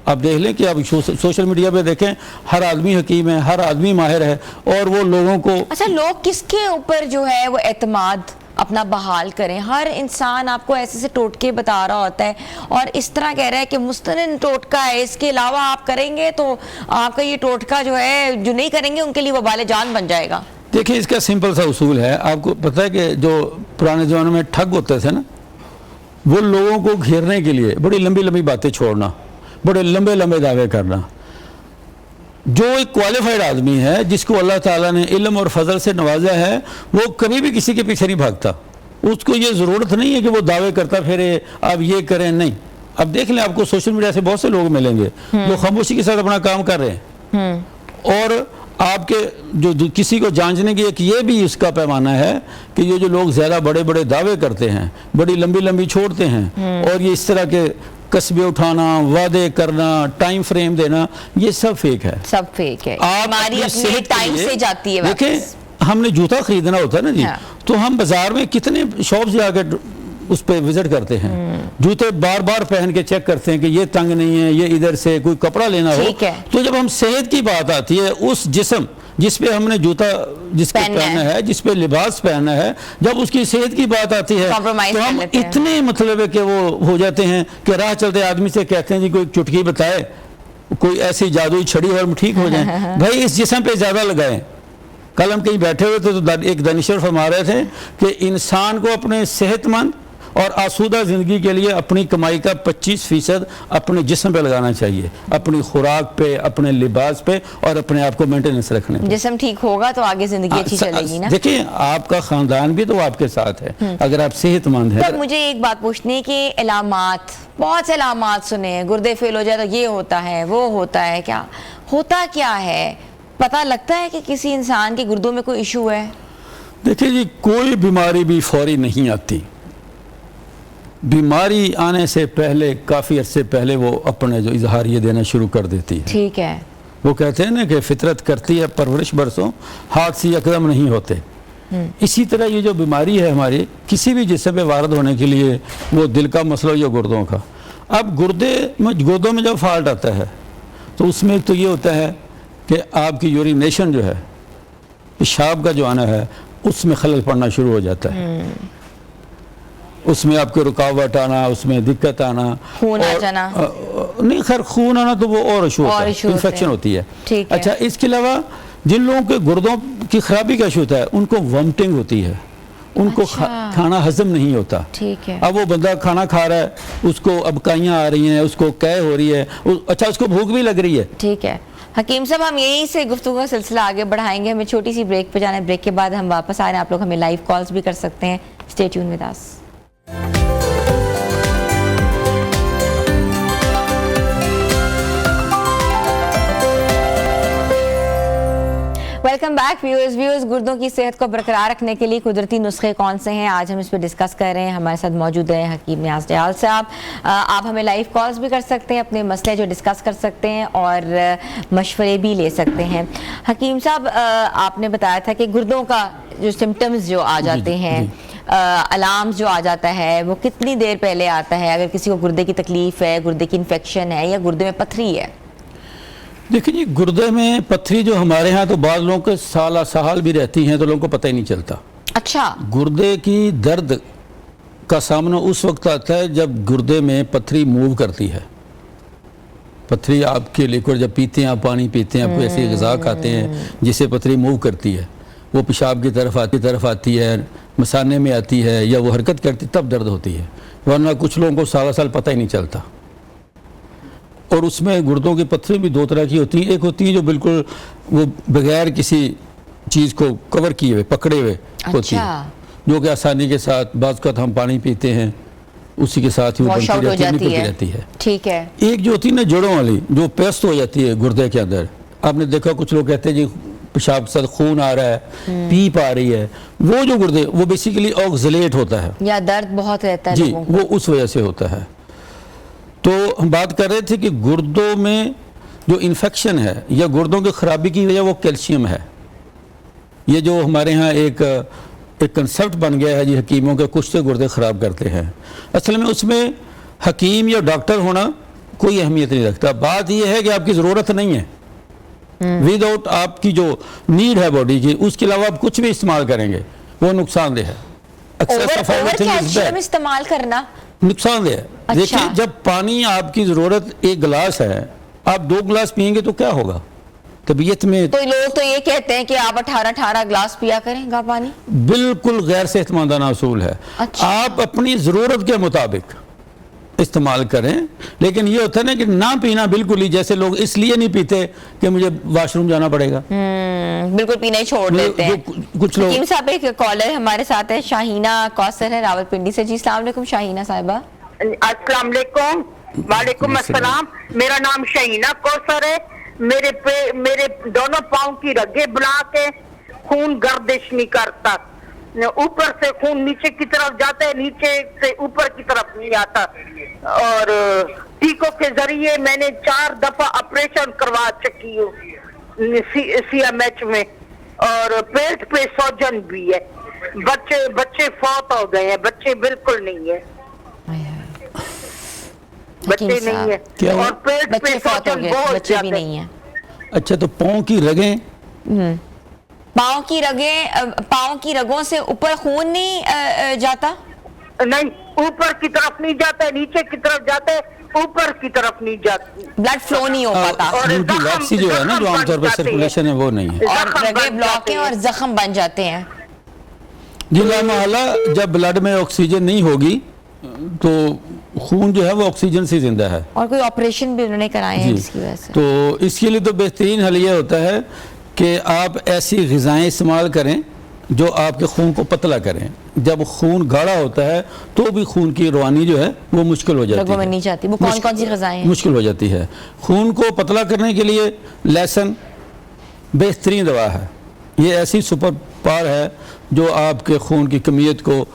आप देख लें कि आप सोशल मीडिया पे देखें, हर आदमी हकीम है, हर आदमी माहिर है, और वो लोगों को, अच्छा, लोग किसके ऊपर जो है वो एतमाद अपना बहाल करें? हर इंसान आपको ऐसे से टोटके बता रहा होता है और इस तरह कह रहा है कि मुस्तनिद टोटका है, इसके अलावा आप करेंगे तो आपका ये टोटका जो है, जो नहीं करेंगे उनके लिए वबाल जान बन जाएगा। देखिए, इसका सिंपल सा उसूल है। आपको पता है कि जो पुराने ज़माने में ठग होते थे ना, वो लोगों को घेरने के लिए बड़ी लंबी लंबी बातें छोड़ना, बड़े लंबे लंबे दावे करना। जो एक क्वालिफाइड आदमी है, जिसको अल्लाह ताला ने इल्म और फजल से नवाजा है, वो कभी भी किसी के पीछे नहीं भागता। उसको ये ज़रूरत नहीं है कि वो दावे करता फिरे, आप ये करें, नहीं। अब देख लें, आपको सोशल मीडिया से बहुत से लोग मिलेंगे जो खामोशी के साथ अपना काम कर रहे हैं, और आपके जो किसी को जांचने की एक ये भी इसका पैमाना है कि ये जो लोग ज़्यादा बड़े बड़े दावे करते हैं, बड़ी लंबी लंबी छोड़ते हैं, और ये इस तरह के कस्बे उठाना, वादे करना, टाइम फ्रेम देना, ये सब फेक है, सब फेक है। हमारी अपने टाइम से जाती है। देखें, हमने जूता खरीदना होता है ना जी, तो हम बाजार में कितने शॉप जाकर उस पर विजिट करते हैं, जूते बार बार पहन के चेक करते हैं कि ये तंग नहीं है, ये इधर से कोई कपड़ा लेना हो। तो जब हम सेहत की बात आती है, उस जिस्म जिस पे हमने जूता जिसके पहना है, जिस पे लिबास पहना है, जब उसकी सेहत की बात आती है तो हम इतने मतलब है कि वो हो जाते हैं कि राह चलते आदमी से कहते हैं जी कोई चुटकी बताए, कोई ऐसी जादुई छड़ी और हम ठीक हो जाए। भाई, इस जिस्म पे ज़्यादा लगाएं। कल हम कहीं बैठे हुए थे तो एक दानिशवर फरमा रहे थे कि इंसान को अपने सेहतमंद और आसूदा ज़िंदगी के लिए अपनी कमाई का 25% अपने जिस्म पे लगाना चाहिए, अपनी खुराक पे, अपने लिबास पे और अपने आप को मेंटेनेंस रखने पे। जिस्म ठीक होगा तो आगे ज़िंदगी अच्छी चलेगी ना। देखिए, आपका ख़ानदान भी तो आपके साथ है अगर आप सेहतमंद हैं। तो मुझे एक बात पूछनी है कि इलामात, बहुत से इलामात सुने हैं, गुर्दे फेल हो जाए तो ये होता है, वो होता है, क्या होता क्या है? पता लगता है कि किसी इंसान के गुर्दों में कोई इशू है? देखिए जी, कोई बीमारी भी फौरी नहीं आती। बीमारी आने से पहले, काफ़ी अरसे पहले वो अपने जो इजहार ये देना शुरू कर देती है। ठीक है। वो कहते हैं ना कि फितरत करती है परवरिश बरसों, हाथ से यकदम नहीं होते। इसी तरह ये जो बीमारी है हमारी, किसी भी जिस्म पे वारद होने के लिए, वो दिल का मसला या गुर्दों का। अब गुर्दों में जब फॉल्ट आता है तो उसमें तो ये होता है कि आपकी यूरिनेशन जो है, पेशाब का जो आना है, उसमें खलल पड़ना शुरू हो जाता है। उसमें आपको रुकावट आना, उसमें दिक्कत आना, खून आ जाना, नहीं खैर खून आना तो वो और इशू होता है, इन्फेक्शन होती है। अच्छा, इसके अलावा जिन लोगों के गुर्दों की खराबी का इशू होता है, उनको वॉमिटिंग होती है, उनको खाना हजम नहीं होता। ठीक है। अब वो बंदा खाना खा रहा है, उसको अबकाइयाँ आ रही हैं, उसको कै हो रही है, अच्छा उसको भूख भी लग रही है। ठीक है हकीम साहब, हम यहीं से गुफ्तगू का सिलसिला आगे बढ़ाएंगे। हमें छोटी सी ब्रेक पे जाना है, ब्रेक के बाद हम वापस आ रहे हैं। आप लोग हमें लाइव कॉल्स भी कर सकते हैं। Stay tuned with us. Welcome back viewers. गुर्दों की सेहत को बरकरार रखने के लिए कुदरती नुस्खे कौन से हैं, आज हम इस पर डिस्कस कर रहे हैं। हमारे साथ मौजूद हैं हकीम नियाज दयाल साहब। आप हमें लाइव कॉल्स भी कर सकते हैं, अपने मसले जो डिस्कस कर सकते हैं और मशवरे भी ले सकते हैं। हकीम साहब, आपने बताया था कि गुर्दों का जो सिम्टम्स जो आ जाते हैं, अलार्म जो आ जाता है, वो कितनी देर पहले आता है? अगर किसी को गुर्दे की तकलीफ है, गुर्दे की इन्फेक्शन है या गुर्दे में पथरी है? देखिए जी, गुर्दे में पथरी जो हमारे यहाँ तो बाद लोगों के साल भी रहती हैं, तो लोगों को पता ही नहीं चलता। अच्छा। गुर्दे की दर्द का सामना उस वक्त आता है जब गुर्दे में पथरी मूव करती है। पथरी आपके लिक्विड जब पीते हैं, आप पानी पीते हैं, आप कोई ऐसी ग़िज़ा खाते हैं जिससे पथरी मूव करती है, वो पेशाब की तरफ आती है, मसाने में आती है या वो हरकत करती, तब दर्द होती है। वरना कुछ लोगों को सारा साल पता ही नहीं चलता। और उसमें गुर्दों की पथरी भी दो तरह की होती हैं। एक होती है जो बिल्कुल वो बगैर किसी चीज़ को कवर किए हुए, पकड़े हुए होती है, जो कि आसानी के साथ बाज़ का हम पानी पीते हैं उसी के साथ ही वो बनती रहती है। ठीक है। एक जो होती है ना जड़ों वाली, जो पेस्ट हो जाती है गुर्दे के अंदर, आपने देखा कुछ लोग कहते हैं जी पेशाब के साथ खून आ रहा है, पीप आ रही है, वो जो गुर्दे वो बेसिकली ऑक्सलेट होता है या दर्द बहुत रहता है जी, लोगों को। वो उस वजह से होता है। तो हम बात कर रहे थे कि गुर्दों में जो इन्फेक्शन है या गुर्दों की खराबी की वजह वो कैल्शियम है। ये जो हमारे यहाँ एक कंसेप्ट बन गया है जी, हकीमों के कुछ से गुर्दे ख़राब करते हैं। असल में उसमें हकीम या डॉक्टर होना कोई अहमियत नहीं रखता। बात यह है कि आपकी ज़रूरत नहीं है, विदाउट आपकी जो नीड है बॉडी की, उसके अलावा आप कुछ भी इस्तेमाल करेंगे वो नुकसानदेह है। कैल्शियम इस्तेमाल करना नुकसानदेह है। अच्छा। देखिए, जब पानी आपकी ज़रूरत एक गिलास है, आप 2 गिलास पिएंगे तो क्या होगा तबीयत में? तो लोग तो ये कहते हैं कि आप 18 गिलास पिया करेंगे पानी। बिल्कुल गैर सेहतमंदाना असूल है। अच्छा। आप अपनी ज़रूरत के मुताबिक इस्तेमाल करें, लेकिन ये होता है ना कि ना पीना बिल्कुल ही, जैसे लोग इसलिए नहीं पीते कि मुझे वॉशरूम जाना पड़ेगा, बिल्कुल पीना ही छोड़ देते हैं। कुछ लोग। हकीम साहब, एक कॉलर हमारे साथ है, शाहीना कौसर है रावलपिंडी से। जी अस्सलाम वालेकुम शाहीना साहिबा। अस्सलाम वालेकुम। वालेकुम अस्सलाम। मेरा नाम शहीना कौसर है। मेरे दोनों पाँव की रगें ब्लॉक है, खून गर्दिश नहीं करता, ऊपर से खून नीचे की तरफ जाता है, नीचे से ऊपर की तरफ नहीं आता। और टीकों के जरिए मैंने 4 दफा ऑपरेशन करवा चुकी हूँ CMH में, और पेट पे सोजन भी है। बच्चे फौत हो गए हैं, बच्चे बिल्कुल नहीं है, बच्चे नहीं है। क्या? और पेट पे सोजन बहुत बच्चे भी नहीं है। अच्छा, तो पाँव की रगें, पाँव की रगों से ऊपर खून नहीं जाता? नहीं, ऊपर की तरफ नहीं जाता है, नीचे की तरफ जाता है, ऊपर की तरफ नहीं जाती, ब्लड फ्लो नहीं हो पाता, और खून की वैक्सी जो है ना, जो आमतौर पर सर्कुलेशन है वो नहीं है, और रगें ब्लॉक हैं और जख्म बन जाते हैं। जी लामहला जब ब्लड में ऑक्सीजन नहीं होगी तो खून जो है वो ऑक्सीजन से जिंदा है। और कोई ऑपरेशन भी उन्होंने कराए हैं इसकी वजह से। तो इसके लिए तो बेहतरीन हल ये होता है कि आप ऐसी ग़िज़ाएँ इस्तेमाल करें जो आपके खून को पतला करें। जब खून गाढ़ा होता है तो भी खून की रवानी जो है वो मुश्किल हो जाती है, नहीं जाती। वो कौन कौन सी ग़िज़ाएँ हैं? मुश्किल हो जाती है। खून को पतला करने के लिए लहसुन बेहतरीन दवा है। ये ऐसी सुपर पावर है जो आपके खून की कमियत को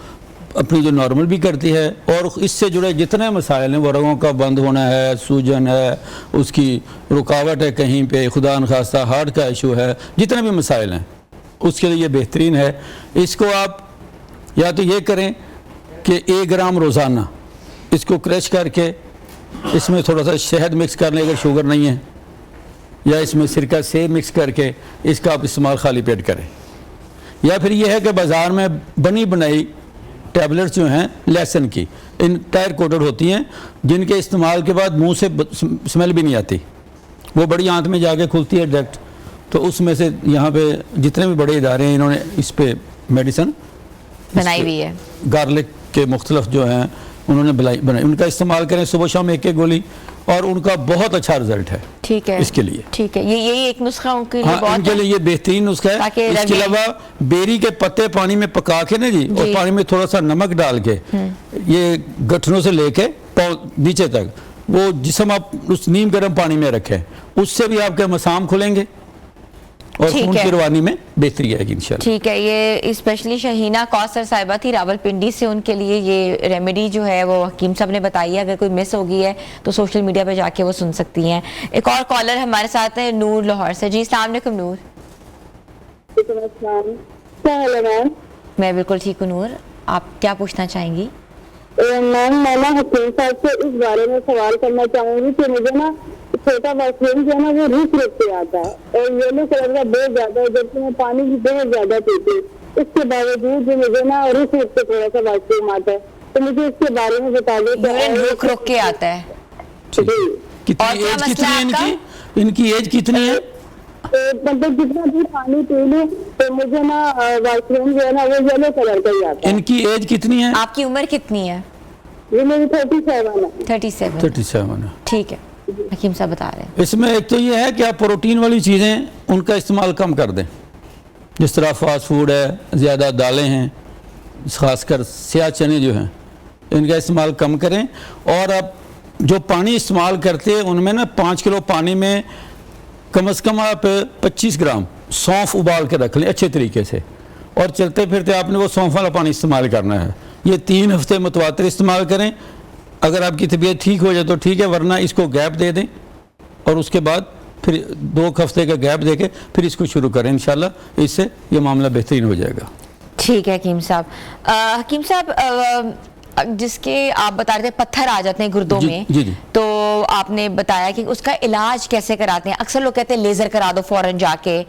अपनी जो नॉर्मल भी करती है, और इससे जुड़े जितने मसाइल हैं, वो रगों का बंद होना है, सूजन है, उसकी रुकावट है कहीं पे, खुदा न खास्ता हार्ट का इशू है, जितने भी मसाइल हैं उसके लिए बेहतरीन है। इसको आप या तो ये करें कि 1 ग्राम रोज़ाना इसको क्रश करके इसमें थोड़ा सा शहद मिक्स कर लें अगर शुगर नहीं है, या इसमें सिरका सेब मिक्स करके इसका आप इस्तेमाल खाली पेट करें। या फिर यह है कि बाज़ार में बनी बनाई टैबलेट्स जो हैं लहसुन की, इन टायर कोटेड होती हैं, जिनके इस्तेमाल के बाद मुंह से स्मेल भी नहीं आती, वो बड़ी आंत में जाके खुलती है डायरेक्ट। तो उसमें से यहाँ पे जितने भी बड़े इदारे हैं इन्होंने इस पे मेडिसिन बनाई हुई है। गार्लिक के मुख्तलिफ जो हैं उन्होंने बनाई, उनका इस्तेमाल करें सुबह शाम 1-1 गोली, और उनका बहुत अच्छा रिजल्ट है। ठीक है, इसके लिए ठीक है, यही एक नुस्खा उनके लिए, हाँ, उनके लिए ये बेहतरीन नुस्खा है। इसके अलावा बेरी के पत्ते पानी में पका के ना जी, और पानी में थोड़ा सा नमक डाल के ये गठनों से लेके पाँव नीचे तक वो जिस्म आप उस नीम गर्म पानी में रखें, उससे भी आपके मसाम खुलेंगे और खून की रवानी में बेहतरी आएगी इंशाल्लाह। ठीक है, ये स्पेशली शहीना कौसर साहिबा थी रावलपिंडी से, उनके लिए ये रेमेडी जो है वो हकीम साहब ने बताई है। अगर कोई मिस हो गई है तो सोशल मीडिया पे जाके वो सुन सकती हैं। एक और कॉलर हमारे साथ है नूर लाहौर से। जी अस्सलाम वालेकुम नूर। क्या हाल है मैम? मैं बिल्कुल ठीक हूँ नूर, आप क्या पूछना चाहेंगी? मैम मैं ना हकीम साहब से इस बारे में सवाल करना चाहूंगी कि मुझे ना छोटा वॉशरूम जो है ना वो रुक के आता है, और येलो कलर का बहुत ज्यादा है, जबकि मैं पानी भी बहुत ज्यादा पीती हूँ, इसके बावजूद भी मुझे ना रुक के थोड़ा सा वॉशरूम आता है। तो मुझे इसके बारे में बता दो। यूरिन रुक रुक के आता है। जी कितनी और क्या एज मसला कितनी है है इनकी? इनकी एज कितनी है? तो मतलब जितना भी पानी पी लूं तो मुझे ना वॉशरूम जो है ना वो येलो कलर का ही आता है। इनकी एज कितनी है? आपकी उम्र कितनी है? ये मेरी 37 है। 37। 37 है। ठीक है, हकीम साहब बता रहे हैं। इसमें एक तो ये है कि आप प्रोटीन वाली चीज़ें उनका इस्तेमाल कम कर दें, जिस तरह फास्ट फूड है, ज़्यादा दालें हैं, ख़ासकर स्याह चने जो हैं इनका इस्तेमाल कम करें। और आप जो पानी इस्तेमाल करते हैं उनमें ना 5 किलो पानी में कम से कम आप 25 ग्राम सौंफ उबाल के रख लें अच्छे तरीके से, और चलते फिरते आपने वो सौंफ वाला पानी इस्तेमाल करना है। ये 3 हफ्ते मुतवातिर इस्तेमाल करें। अगर आपकी तबीयत ठीक हो जाए तो ठीक है, वरना इसको गैप दे दें और उसके बाद फिर 2 हफ्ते का गैप देके फिर इसको शुरू करें। इंशाल्लाह इससे ये मामला बेहतरीन हो जाएगा। ठीक है हकीम साहब। हकीम साहब, जिसके आप बता रहे थे पत्थर आ जाते हैं गुर्दों जी, में, जी, जी। तो आपने बताया कि उसका इलाज कैसे कराते हैं। अक्सर लोग कहते हैं लेजर करा दो फौरन जाके,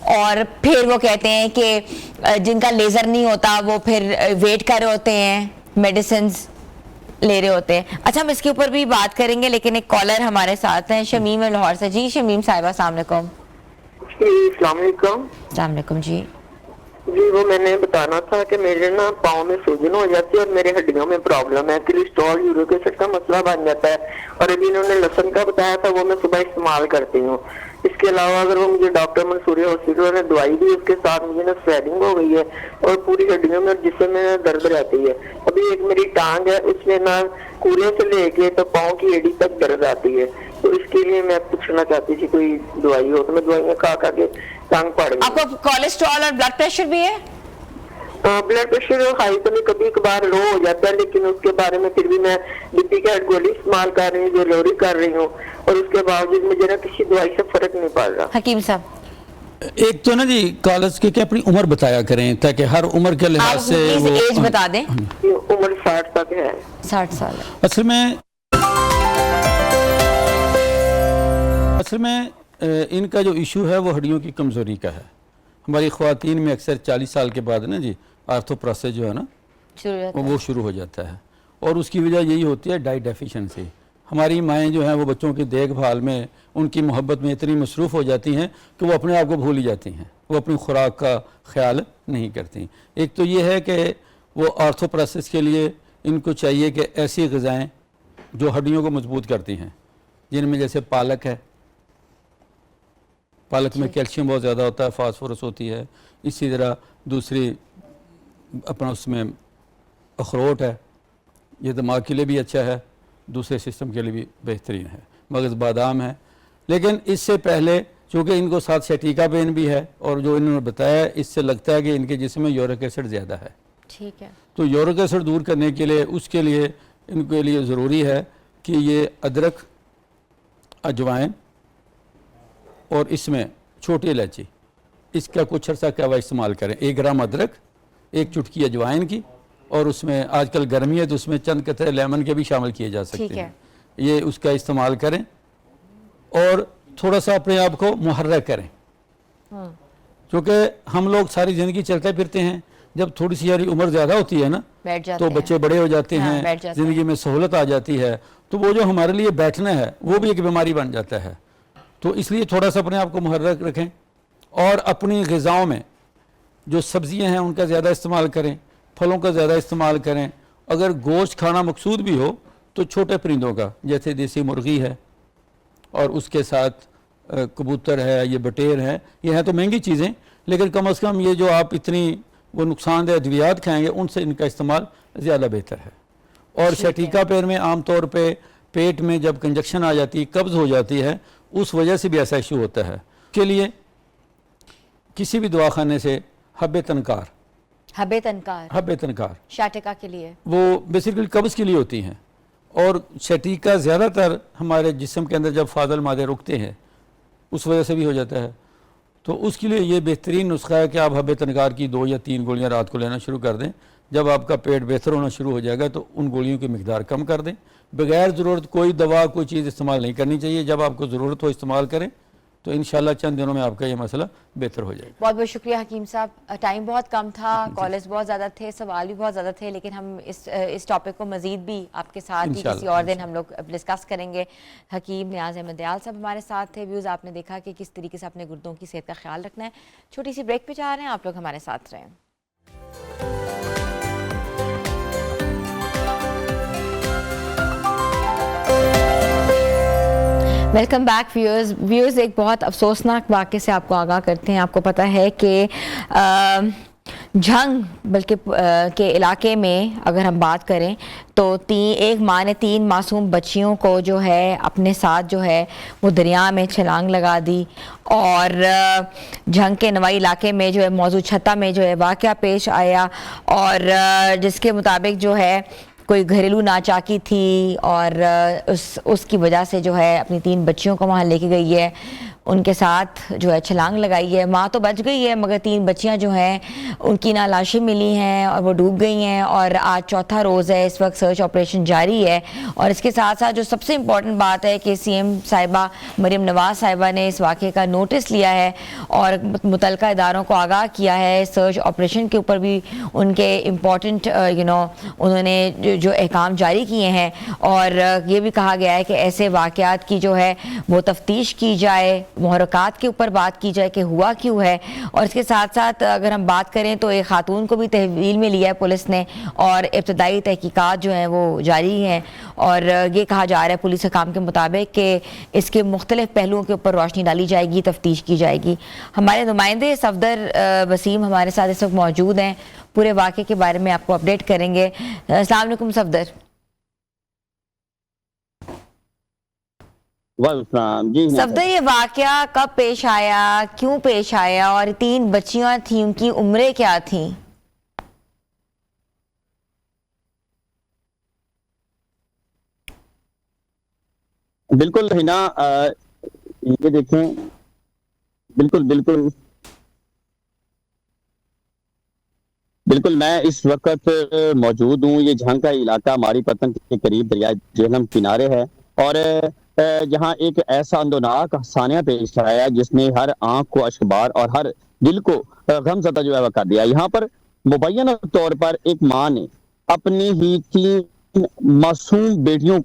और फिर वो कहते हैं कि जिनका लेजर नहीं होता वो फिर वेट कर रहे होते हैं, मेडिसिन ले रहे होते हैं। अच्छा, हम इसके ऊपर भी बात करेंगे, लेकिन एक कॉलर हमारे साथ हैं, शमीम है लाहौर से। जी शमीम साहिबा, अस्सलाम वालेकुम। अस्सलाम वालेकुम। अस्सलाम वालेकुम जी। जी वो मैंने बताना था कि मेरे ना पाँव में सूजन हो जाती है और मेरे हड्डियों में प्रॉब्लम है, कोलेस्ट्रॉल यूरिक एसिड का मसला बन जाता है। और अभी इन्होंने लहसुन का बताया था, वो मैं सुबह इस्तेमाल करती हूँ। इसके अलावा अगर वो मुझे डॉक्टर मंसूरिया हॉस्पिटल ने दवाई दी, उसके साथ मुझे ना स्वेलिंग हो गई है और पूरी हड्डियों में और जिस्म में दर्द रहती है। अभी एक मेरी टांग है, उसमें ना कूल्हे से लेके तो पाँव की एड़ी तक दर्द आती है। तो इसके लिए मैं पूछना चाहती थी कोई दवाई हो तो। मैं दवाइयाँ खा के टांग पड़ गई। आपको कोलेस्ट्रॉल और ब्लड प्रेशर भी है? ब्लड प्रेशर हाई तो नहीं, कभी कभार लो हो जाता है, लेकिन उसके बारे में फिर भी मैं बीपी का गोली इस्तेमाल कर रही हूँ, जो लोरी कर रही हूँ, और उसके बावजूद मुझे ना किसी दवाई से फर्क नहीं पड़ रहा। हकीम साहब, एक तो ना जी कॉलेज के अपनी उम्र बताया करें, ताकि हर उम्र के लिहाज आप से प्लीज एज बता दें। उम्र 60 तक है। 60 साल है। असल में इनका जो इशू है वो हड्डियों की कमज़ोरी का है। हमारी ख़वातीन में अक्सर 40 साल के बाद ना जी आर्थोप्रोसेस जो है ना वो शुरू हो जाता है, और उसकी वजह यही होती है डाइट डेफिशिएंसी। हमारी माएँ जो हैं वो बच्चों की देखभाल में, उनकी मोहब्बत में इतनी मसरूफ़ हो जाती हैं कि वो अपने आप को भूल ही जाती हैं, वो अपनी खुराक का ख्याल नहीं करती। एक तो ये है कि वो आर्थोप्रोसेस के लिए इनको चाहिए कि ऐसी ग़िज़ाएँ जो हड्डियों को मजबूत करती हैं, जिनमें जैसे पालक है, पालक में कैल्शियम बहुत ज़्यादा होता है, फास्फोरस होती है। इसी तरह दूसरी अपना उसमें अखरोट है, ये दिमाग के लिए भी अच्छा है, दूसरे सिस्टम के लिए भी बेहतरीन है। मगज़ बादाम है। लेकिन इससे पहले चूँकि इनको साथ शटीका पेन भी है, और जो इन्होंने बताया इससे लगता है कि इनके जिस्म में यूरिक एसिड ज़्यादा है। ठीक है। तो यूरिक एसिड दूर करने के लिए, उसके लिए इनके लिए ज़रूरी है कि ये अदरक, अजवाइन और इसमें छोटी इलायची, इसका कुछ अर्सा कहवा इस्तेमाल करें। 1 ग्राम अदरक, 1 चुटकी अजवाइन की, और उसमें आजकल गर्मी है तो उसमें चंद कतरे लेमन के भी शामिल किए जा सकते हैं। ये उसका इस्तेमाल करें और थोड़ा सा अपने आप को मुहर्रक करें, क्योंकि हम लोग सारी ज़िंदगी चलते फिरते हैं। जब थोड़ी सी हमारी उम्र ज़्यादा होती है ना, तो बच्चे बड़े हो जाते हैं, ज़िंदगी में सहूलत आ जाती है, तो वो जो हमारे लिए बैठना है वो भी एक बीमारी बन जाता है। तो इसलिए थोड़ा सा अपने आप को मुहर्रक रखें, और अपनी ग़िज़ाओं में जो सब्ज़ियां हैं उनका ज़्यादा इस्तेमाल करें, फलों का ज़्यादा इस्तेमाल करें। अगर गोश्त खाना मकसूद भी हो तो छोटे परिंदों का, जैसे देसी मुर्गी है और उसके साथ कबूतर है, ये बटेर है, ये हैं तो महंगी चीज़ें, लेकिन कम अज़ कम ये जो आप इतनी वो नुकसानदेह अद्वियात खाएँगे उनसे इनका इस्तेमाल ज़्यादा बेहतर है। और शटीका पेन में आम तौर पे पेट में जब कंजक्शन आ जाती है, कब्ज़ हो जाती है, उस वजह से भी ऐसा इशू होता है। के लिए किसी भी दवाखाने से हब्बे तनकार शटीका के लिए, वो बेसिकली कब्ज़ के लिए होती हैं, और शटीका ज़्यादातर हमारे जिस्म के अंदर जब फाजल मादे रुकते हैं उस वजह से भी हो जाता है। तो उसके लिए ये बेहतरीन नुस्खा है कि आप हब्बे तनकार की 2 या 3 गोलियां रात को लेना शुरू कर दें। जब आपका पेट बेहतर होना शुरू हो जाएगा तो उन गोलियों की मिकदार कम कर दें। बगैर ज़रूरत कोई दवा, कोई चीज़ इस्तेमाल नहीं करनी चाहिए। जब आपको ज़रूरत हो इस्तेमाल करें, तो इंशाल्लाह चंद दिनों में आपका ये मसला बेहतर हो जाएगा। बहुत बहुत शुक्रिया हकीम साहब। टाइम बहुत कम था, कॉलेज बहुत ज़्यादा थे, सवाल भी बहुत ज़्यादा थे, लेकिन हम इस टॉपिक को मज़ीद भी आपके साथ ही किसी और दिन हम लोग डिस्कस करेंगे। हकीम नियाज़ अहमद दयाल साहब हमारे साथ थे। व्यूज़ आपने देखा कि किस तरीके से अपने गुर्दों की सेहत का ख्याल रखना है। छोटी सी ब्रेक पे जा रहे हैं, आप लोग हमारे साथ रहें। Welcome back viewers. एक बहुत अफसोसनाक वाक़े से आपको आगाह करते हैं। आपको पता है कि झंग बल्कि के इलाके में अगर हम बात करें तो एक माँ ने 3 मासूम बच्चियों को जो है अपने साथ जो है वो दरिया में छलांग लगा दी। और झंग के नवाई इलाके में जो है मौजूद छत्ता में जो है वाक़या पेश आया, और जिसके मुताबिक जो है कोई घरेलू नाचाकी थी और उसकी वजह से जो है अपनी 3 बच्चियों को वहाँ लेके गई है, उनके साथ जो है छलांग लगाई है। माँ तो बच गई है मगर 3 बच्चियां जो हैं उनकी ना लाशें मिली हैं और वो डूब गई हैं। और आज चौथा रोज़ है, इस वक्त सर्च ऑपरेशन जारी है। और इसके साथ साथ जो सबसे इम्पॉर्टेंट बात है कि सीएम साहिबा मरीम नवाज साहिबा ने इस वाक़े का नोटिस लिया है और मुतल्लिका इदारों को आगाह किया है। सर्च ऑपरेशन के ऊपर भी उनके इम्पॉर्टेंट उन्होंने जो अहकाम जारी किए हैं, और ये भी कहा गया है कि ऐसे वाक़यात की जो है वो तफ्तीश की जाए, मुहर्रकात के ऊपर बात की जाए कि हुआ क्यों है। और इसके साथ साथ अगर हम बात करें तो एक खातून को भी तहवील में लिया है पुलिस ने, और इब्तदाई तहकीकात जो हैं वो जारी हैं। और ये कहा जा रहा है पुलिस हकाम के मुताबिक कि इसके मुख्तलिफ पहलुओं के ऊपर रोशनी डाली जाएगी, तफ्तीश की जाएगी। हमारे नुमाइंदे सफदर वसीम हमारे साथ इस वक्त मौजूद हैं, पूरे वाक़े के बारे में आपको अपडेट करेंगे। अस्सलाम वालेकुम सफदर। जी सफदर, ये वाकया कब पेश आया, क्यों पेश आया, और 3 बच्चियां थी, उनकी उम्रें क्या थी? बिल्कुल हिना, ये देखें, बिल्कुल बिल्कुल बिल्कुल मैं इस वक्त मौजूद हूँ। ये झंग का इलाका मारी पतन के करीब दरिया झेलम किनारे है, और जहाँ एक ऐसा अंदोनाक सानिया पेश आया जिसने हर आंख को अश्कबार और हर दिल को गमज़दा जो है कर दिया। यहाँ पर मुबैना तौर पर एक माँ ने अपनी ही 3 मासूम बेटियों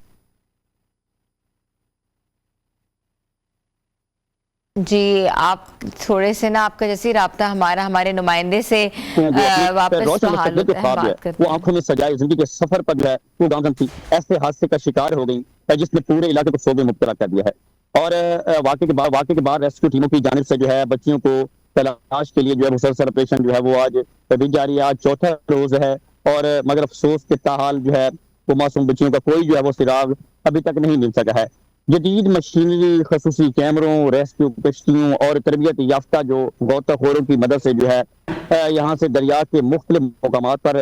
जी, आप थोड़े से ना आपका जैसे राब्ता हमारे नुमाइंदे से वापस बहाल होता है, बात करते वो आंखों में सजाए जिंदगी के सफर पर जो है वो गामजन थी, ऐसे हादसे का शिकार हो गई जिसने पूरे इलाके को शोबे मुब्तला कर दिया है। और वाक़े के बाद रेस्क्यू टीमों की जानिब से जो है बच्चियों को तलाश के लिए जो है मुसलसल ऑपरेशन जो है वो आज भी जारी है। आज चौथा रोज है, और मगर अफसोस के ताहाल जो है वो मासूम बच्चियों का कोई जो है वो सिराग अभी तक नहीं मिल सका है। जदीद मशीनरी, खसूसी कैमरों, रेस्क्यू कश्तियों और तरबियत याफ्ता जो गौताखोरों की मदद से जो है यहाँ से दरिया के मुख्तलिफ मुकामात पर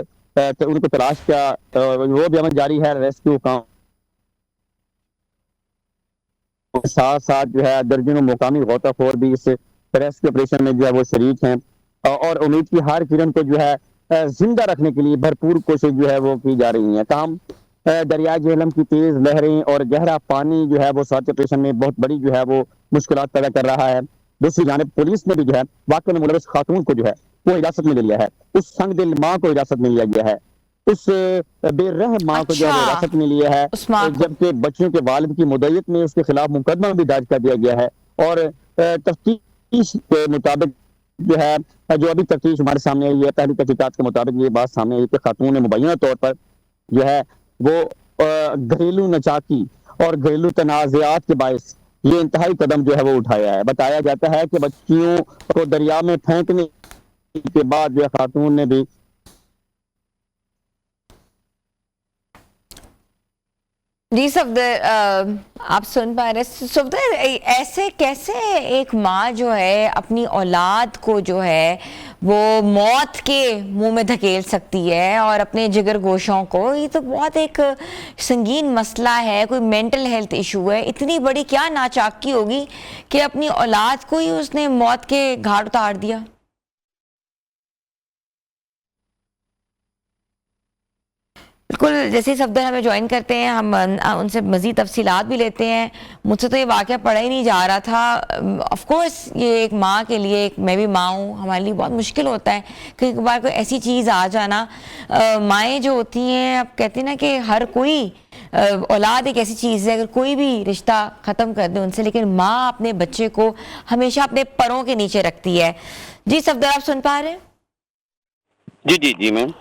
उनको तलाश का वो भी अमल जारी है। रेस्क्यू काम साथ साथ जो है दर्जनों मुकामी गौताखोर भी इस रेस्क्यू ऑपरेशन में जो है वो शरीक हैं, और उम्मीद की हर किरण को जो है जिंदा रखने के लिए भरपूर कोशिश जो है वो की जा रही है। ताहम दरिया झेलम की तेज लहरें और गहरा पानी जो है वो सर्च ऑपरेशन में बहुत बड़ी जो है वो मुश्किलात पैदा कर रहा है। दूसरी जानिब पुलिस ने भी जो है वाकई में मुलविस खातून को जो है वो हिरासत में ले लिया है। उस संगदिल माँ को हिरासत में लिया गया है, उस बेरह माँ को जो है हिरासत में लिया है, जबकि बच्चों के वालिद की मुद्दत में उसके खिलाफ मुकदमा भी दर्ज कर दिया गया है। और तफ्तीश के मुताबिक जो है जो अभी तफ्तीश हमारे सामने आई है, पहली तहकीकात के मुताबिक ये बात सामने आई कि खातून ने मुबैना तौर पर जो है वो घरेलू नचाकी और घरेलू तनाज़ात के बायस ये इंतहाई कदम जो है वो उठाया है। बताया जाता है कि बच्चियों को दरिया में फेंकने के बाद जो खातून ने भी जी सफदर, आप सुन पा रहे सफदर, ऐसे कैसे एक माँ जो है अपनी औलाद को जो है वो मौत के मुंह में धकेल सकती है और अपने जिगर गोशों को? ये तो बहुत एक संगीन मसला है, कोई मेंटल हेल्थ इशू है। इतनी बड़ी क्या नाचाकी होगी कि अपनी औलाद को ही उसने मौत के घाट उतार दिया? बिल्कुल, जैसे सफदर हमें ज्वाइन करते हैं हम उनसे मज़ीद तफसीलात भी लेते हैं। मुझसे तो ये वाक़या पढ़ा ही नहीं जा रहा था। ऑफ कोर्स ये एक माँ के लिए, मैं भी माँ हूँ, हमारे लिए बहुत मुश्किल होता है कि एक बार कोई ऐसी चीज़ आ जाना। माएँ जो होती हैं, अब कहती हैं ना कि हर कोई औलाद एक ऐसी चीज़ है, अगर कोई भी रिश्ता ख़त्म कर दे उनसे, लेकिन माँ अपने बच्चे को हमेशा अपने परों के नीचे रखती है। जी सफदर, आप सुन पा रहे हैं? जी जी जी मैम।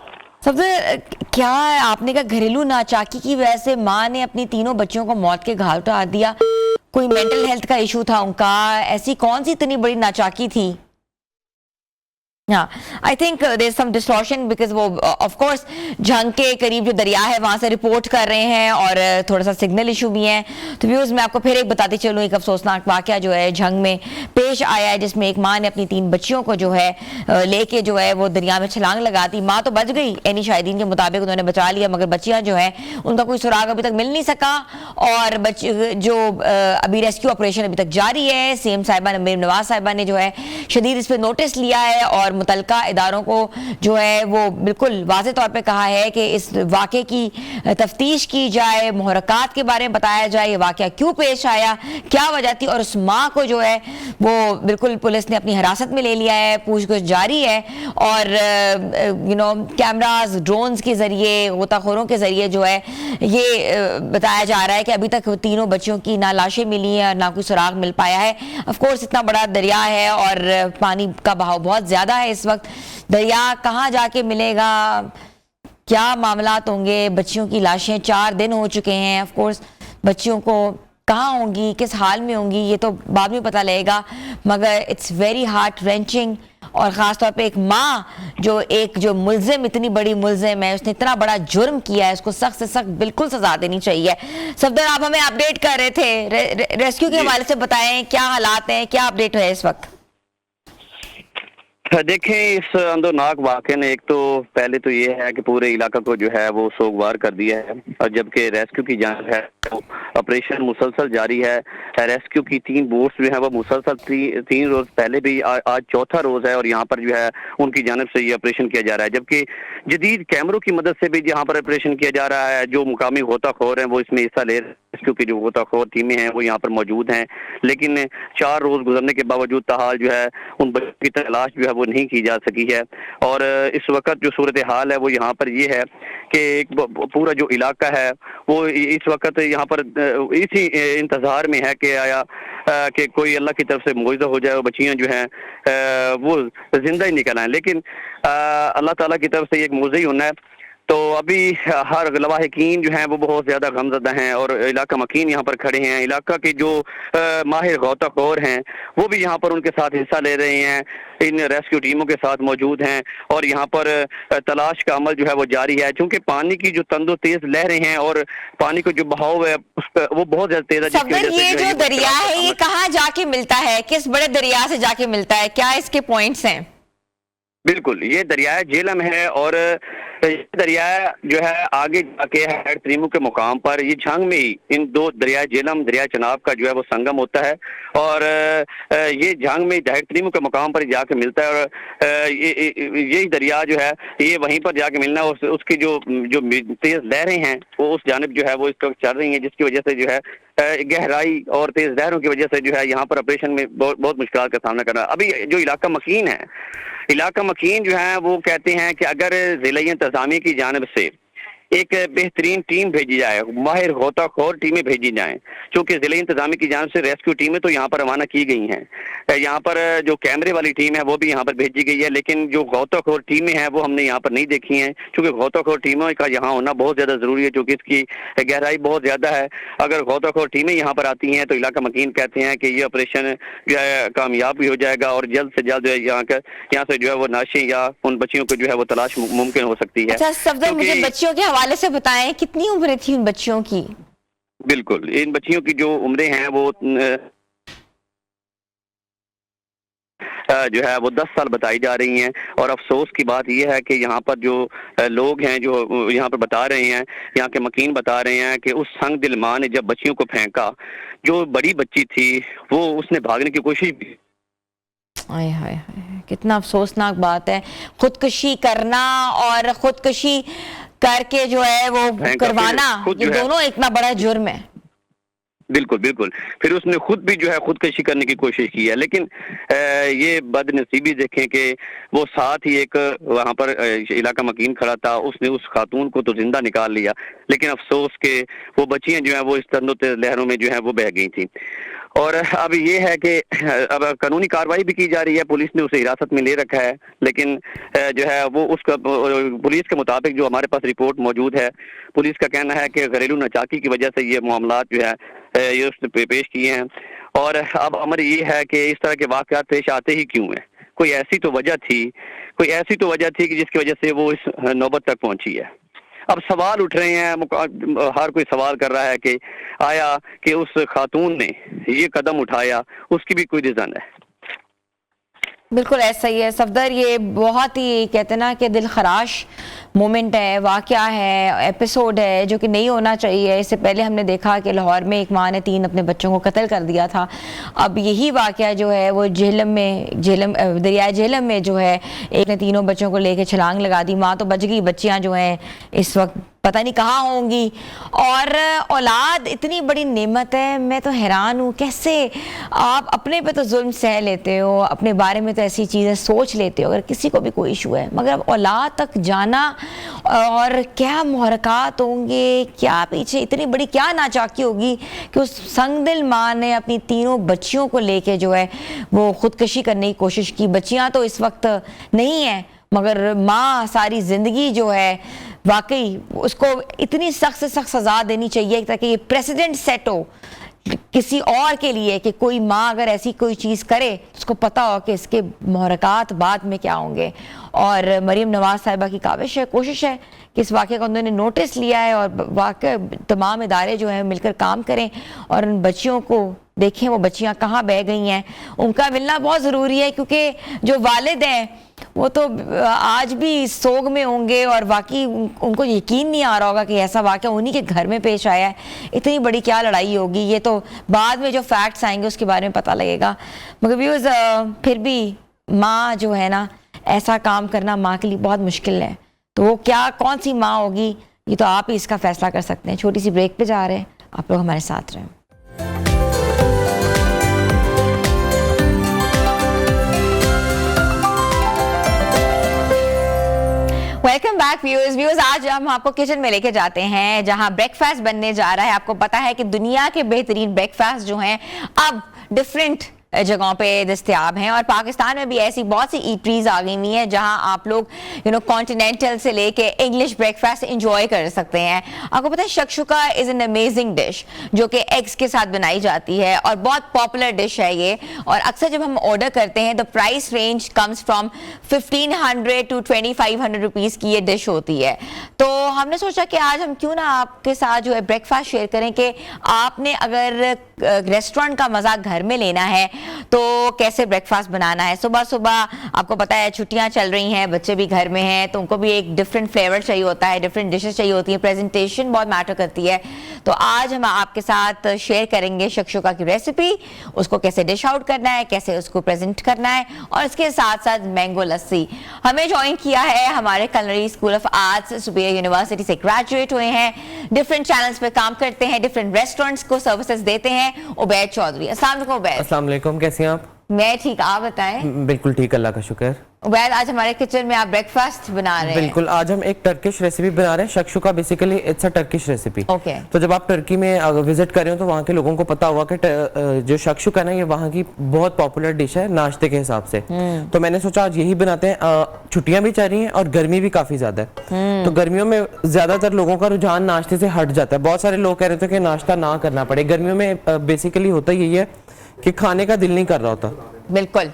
सबसे क्या है, आपने कहा घरेलू नाचाकी की वजह से माँ ने अपनी तीनों बच्चों को मौत के घाट उतार दिया। कोई मेंटल हेल्थ का इशू था उनका? ऐसी कौन सी इतनी बड़ी नाचाकी थी? I think there is some distortion because वो ऑफ कोर्स झंग के करीब जो दरिया है वहां से रिपोर्ट कर रहे हैं और थोड़ा सा सिग्नल इशू भी है। तो व्यूअर्स, मैं आपको फिर एक बताती चलूँ, एक अफसोसनाक वाकया जो है झंग में पेश आया है, जिसमें एक माँ ने अपनी 3 बच्चियों को जो है लेके जो है वो दरिया में छलांग लगा दी। माँ तो बच गई, एनी शाहिदीन के मुताबिक उन्होंने बचा लिया, मगर बच्चियां जो है उनका कोई सुराग अभी तक मिल नहीं सका। और जो अभी रेस्क्यू ऑपरेशन अभी तक जारी है। सीएम साहिबा मरीम नवाज साहिबा ने जो है शदीद इस पर नोटिस लिया है और मुतलका इदारों को जो है वो बिल्कुल वाज़ेह तौर पे कहा है कि इस वाक़े की तफ्तीश की जाए, मुहर्रकात के बारे में बताया जाए, ये वाक़या क्यों पेश आया, क्या वजह थी। और उस माँ को जो है वो बिल्कुल पुलिस ने अपनी हिरासत में ले लिया है, पूछताछ जारी है। और कैमराज, ड्रोन्स के जरिए, गोताखोरों के जरिए जो है ये बताया जा रहा है कि अभी तक तीनों बच्चियों की ना लाशें मिली हैं और ना कोई सुराग मिल पाया है। ऑफ कोर्स इतना बड़ा दरिया है और पानी का बहाव बहुत ज़्यादा है इस वक्त। दरिया कहाँ जाके मिलेगा, क्या मामलात होंगे, बच्चियों की लाशें 4 दिन हो चुके हैं। ऑफ कोर्स बच्चियों को कहाँ होंगी, किस हाल में होंगी, ये तो बाद में पता लगेगा, मगर इट्स वेरी हार्ट रेंचिंग। और ख़ास तौर पे एक माँ जो मुल्ज़िम, इतनी बड़ी मुल्ज़िम है, उसने इतना बड़ा जुर्म किया है, उसको सख्त से सख्त बिल्कुल सजा देनी चाहिए। सफदर, आप हमें अपडेट कर रहे थे रेस्क्यू के हवाले से, बताएं क्या हालात हैं, क्या अपडेट है इस वक्त? देखें, इस अंदरनाक वाक़े ने एक तो पहले तो ये है कि पूरे इलाका को जो है वो सोगवार कर दिया है, और जबकि रेस्क्यू की जांच है तो ऑपरेशन मुसलसल जारी है। रेस्क्यू की 3 बोट्स जो है वो मुसलसल 3 रोज पहले भी आज चौथा रोज है और यहाँ पर जो है उनकी जानिब से ये ऑपरेशन किया जा रहा है, जबकि जदीद कैमरों की मदद से भी यहाँ पर ऑपरेशन किया जा रहा है। जो मुकामी गोताखोर हैं वो इसमें हिस्सा ले रहे हैं, रेस्क्यू की जो गोताखोर टीमें हैं वो यहाँ पर मौजूद हैं, लेकिन 4 रोज गुजरने के बावजूद ताहाल जो है उन बच्चों की तलाश जो है वो नहीं की जा सकी है। और इस वक्त जो सूरत हाल है वो यहाँ पर ये है कि पूरा जो इलाका है वो इस वक्त यहाँ पर इसी इंतजार में है कि आया कि कोई अल्लाह की तरफ से मुआवजा हो जाए और बच्चियाँ जो हैं वो जिंदा ही निकल आए, लेकिन अल्लाह ताला की तरफ से एक मुआवजा ही होना है। तो अभी हर लवाहिकीन जो हैं वो बहुत ज़्यादा गमज़दा हैं और इलाका मकीन यहाँ पर खड़े हैं। इलाका के जो माहिर गौताखोर हैं वो भी यहाँ पर उनके साथ हिस्सा ले रहे हैं, इन रेस्क्यू टीमों के साथ मौजूद हैं और यहाँ पर तलाश का अमल जो है वो जारी है। चूँकि पानी की जो तंदो तेज़ लहरें हैं और पानी का जो बहाव है वो बहुत ज़्यादा तेज़ है। सफदर, ये जो दरिया है ये कहाँ जाके मिलता है, किस बड़े दरिया से जाके मिलता है, क्या इसके पॉइंट्स हैं? बिल्कुल, ये दरिया झेलम है और दरिया जो है आगे जाके हेड त्रीमू के मुकाम पर, ये झंग में ही इन 2 दरिया झेलम, दरिया चनाब का जो है वो संगम होता है और ये झंग में हेड त्रीमू के मुकाम पर जाके मिलता है। और यही दरिया जो है ये वहीं पर जाके मिलना है। उसकी जो तेज लहरें हैं वो उस जानिब जो है वो इस वक्त चल रही हैं, जिसकी वजह से जो है गहराई और तेज लहरों की वजह से जो है यहाँ पर ऑपरेशन में बहुत मुश्किल का सामना करना। अभी जो इलाका मकीन है, इलाका मकीन जो है वो कहते हैं कि अगर ज़िला इंतज़ामिया की जानिब से एक बेहतरीन टीम भेजी जाए, माहिर गोताखोर टीमें भेजी जाएं, क्योंकि ज़िला इंतज़ामिया की जानिब से रेस्क्यू टीमें तो यहाँ पर रवाना की गई हैं। यहाँ पर जो कैमरे वाली टीम है वो भी यहाँ पर भेजी गई है, लेकिन जो गोताखोर टीमें हैं वो हमने यहाँ पर नहीं देखी हैं, क्योंकि गोताखोर टीमों का यहाँ होना बहुत ज़्यादा ज़रूरी है, क्योंकि इसकी गहराई बहुत ज़्यादा है। अगर गोताखोर टीमें यहाँ पर आती हैं तो इलाका मकीन कहते हैं कि ये ऑपरेशन जो है कामयाब भी हो जाएगा और जल्द से जल्द यहाँ से जो है वो नाशें या उन बच्चियों को जो है वो तलाश मुमकिन हो सकती है। अच्छा सफदर, मुझे बच्चियों के हवाले से बताएं, कितनी उम्र थी उन बच्चियों की? बिल्कुल, इन बच्चियों की जो उम्रें हैं वो जो है वो 10 साल बताई जा रही हैं। और अफसोस की बात यह है कि यहाँ पर जो लोग हैं जो यहाँ पर बता रहे हैं, यहाँ के मकीन बता रहे हैं कि उस संग दिल माँ ने जब बच्चियों को फेंका, जो बड़ी बच्ची थी वो उसने भागने की कोशिश भी। हाय हाय हाय, कितना अफसोसनाक बात है। खुदकुशी करना और खुदकुशी करके जो है वो भयंकर, करवाना, फिर खुद ये जो है- दोनों इतना बड़ा जुर्म है। बिल्कुल बिल्कुल। फिर उसने खुद भी जो है खुदकशी करने की कोशिश की है, लेकिन ये बदनसीबी देखें कि वो साथ ही एक वहां पर इलाका मकीन खड़ा था, उसने उस खातून को तो जिंदा निकाल लिया, लेकिन अफसोस के वो बच्चियां जो है वो इस तंदो लहरों में जो है वो बह गई थी। और अब ये है कि अब कानूनी कार्रवाई भी की जा रही है, पुलिस ने उसे हिरासत में ले रखा है, लेकिन जो है वो उसका पुलिस के मुताबिक जो हमारे पास रिपोर्ट मौजूद है, पुलिस का कहना है कि घरेलू नाचाकी की वजह से ये मामला जो है ये उसने पेश किए हैं। और अब अमर ये है कि इस तरह के वाकयात पेश आते ही क्यों हैं, कोई ऐसी तो वजह थी कि जिसकी वजह से वो इस नौबत तक पहुंची है। अब सवाल उठ रहे हैं, हर कोई सवाल कर रहा है कि आया कि उस खातून ने ये कदम उठाया, उसकी भी कोई रीजन है। बिल्कुल ऐसा ही है सफदर, ये बहुत ही कहते ना कि दिल खराश मोमेंट है, वाकया है, एपिसोड है जो कि नहीं होना चाहिए। इससे पहले हमने देखा कि लाहौर में एक माँ ने 3 अपने बच्चों को कत्ल कर दिया था। अब यही वाकया जो है वो दरिया झेलम में जो है एक ने 3 बच्चों को लेके छलांग लगा दी। माँ तो बच गई, बच्चियाँ जो हैं इस वक्त पता नहीं कहाँ होंगी। और औलाद इतनी बड़ी नेमत है, मैं तो हैरान हूँ कैसे आप अपने पे तो जुल्म सह लेते हो, अपने बारे में तो ऐसी चीज़ें सोच लेते हो अगर किसी को भी कोई इशू है, मगर अब औलाद तक जाना और क्या मुहरकात होंगे, क्या पीछे इतनी बड़ी क्या नाचाकी होगी कि उस संगदिल माँ ने अपनी 3 बच्चियों को लेके जो है वो खुदकशी करने की कोशिश की। बच्चियाँ तो इस वक्त नहीं हैं, मगर माँ सारी ज़िंदगी जो है वाकई उसको इतनी सख्त से सख्त सज़ा देनी चाहिए ताकि ये प्रेसिडेंट सेट हो किसी और के लिए कि कोई माँ अगर ऐसी कोई चीज़ करे तो उसको पता हो कि इसके मुहरकात बाद में क्या होंगे। और मरीम नवाज साहिबा की कोशिश है कि इस वाक़े का उन्होंने नोटिस लिया है और वाकई तमाम इदारे जो हैं मिलकर काम करें और उन बच्चियों को देखें वो बच्चियाँ कहाँ बह गई हैं, उनका मिलना बहुत ज़रूरी है क्योंकि जो वालिद हैं वो तो आज भी सोग में होंगे और वाकई उनको यकीन नहीं आ रहा होगा कि ऐसा वाक़या उन्हीं के घर में पेश आया है। इतनी बड़ी क्या लड़ाई होगी, ये तो बाद में जो फैक्ट्स आएंगे उसके बारे में पता लगेगा। मगर व्यूज़ फिर भी माँ जो है ना, ऐसा काम करना माँ के लिए बहुत मुश्किल है, तो वो क्या कौन सी माँ होगी ये तो आप ही इसका फैसला कर सकते हैं। छोटी सी ब्रेक पे जा रहे हैं, आप लोग हमारे साथ रहें। Welcome back viewers. आज हम आपको किचन में लेके जाते हैं जहां ब्रेकफास्ट बनने जा रहा है। आपको पता है कि दुनिया के बेहतरीन ब्रेकफास्ट जो हैं अब डिफरेंट जगहों पे दस्तयाब हैं और पाकिस्तान में भी ऐसी बहुत सी ईटरीज आ गई हुई हैं जहां आप लोग कॉन्टिनेंटल से लेके इंग्लिश ब्रेकफास्ट एंजॉय कर सकते हैं। आपको पता है शक्शुका इज एन अमेजिंग डिश जो कि एग्स के साथ बनाई जाती है और बहुत पॉपुलर डिश है ये। और अक्सर जब हम ऑर्डर करते हैं the price range comes from 1500 to 2500 rupees की ये डिश होती है। तो हमने सोचा कि आज हम क्यों ना आपके साथ जो है ब्रेकफास्ट शेयर करें कि आपने अगर रेस्टोरेंट का मजा घर में लेना है तो कैसे ब्रेकफास्ट बनाना है। सुबह सुबह आपको पता है छुट्टियां चल रही हैं, बच्चे भी घर में हैं, तो उनको भी एक डिफरेंट फ्लेवर चाहिए होता है, डिफरेंट डिशेस चाहिए होती हैं, प्रेजेंटेशन बहुत मैटर करती है। तो आज हम आपके साथ शेयर करेंगे शक्शुका की रेसिपी, उसको कैसे डिश आउट करना है, कैसे उसको प्रेजेंट करना है और इसके साथ साथ मैंगो लस्सी। हमें ज्वाइन किया है हमारे कलनरी स्कूल ऑफ आर्ट्स सुबेर यूनिवर्सिटी से ग्रेजुएट हुए हैं, डिफरेंट चैनल्स पे काम करते हैं, डिफरेंट रेस्टोरेंट्स को सर्विसेज देते हैं, उबैद चौधरी। अस्सलाम वालेकुम उबैद। अस्सलाम वालेकुम, कैसी हैं आप? मैं ठीक, आप बताएं। बिल्कुल ठीक, अल्लाह का शुक्र। उबैद आज हमारे किचन में आप ब्रेकफास्ट बना रहे हैं। बिल्कुल, आज हम एक टर्किश रेसिपी बना रहे हैं। Shakshuka basically it's a Turkish recipe. Okay. तो जब आप टर्की में विजिट कर रहे हो तो वहाँ के लोगों को पता होगा कि जो शक्शुका ना ये वहाँ की बहुत पॉपुलर डिश है नाश्ते के हिसाब से। तो मैंने सोचा आज यही बनाते हैं। छुट्टियां भी चल रही हैं और गर्मी भी काफी ज्यादा है, तो गर्मियों में ज्यादातर लोगों का रुझान नाश्ते से हट जाता है। बहुत सारे लोग कह रहे थे कि नाश्ता ना करना पड़े। गर्मियों में बेसिकली होता यही है कि खाने का दिल नहीं कर रहा होता। बिल्कुल।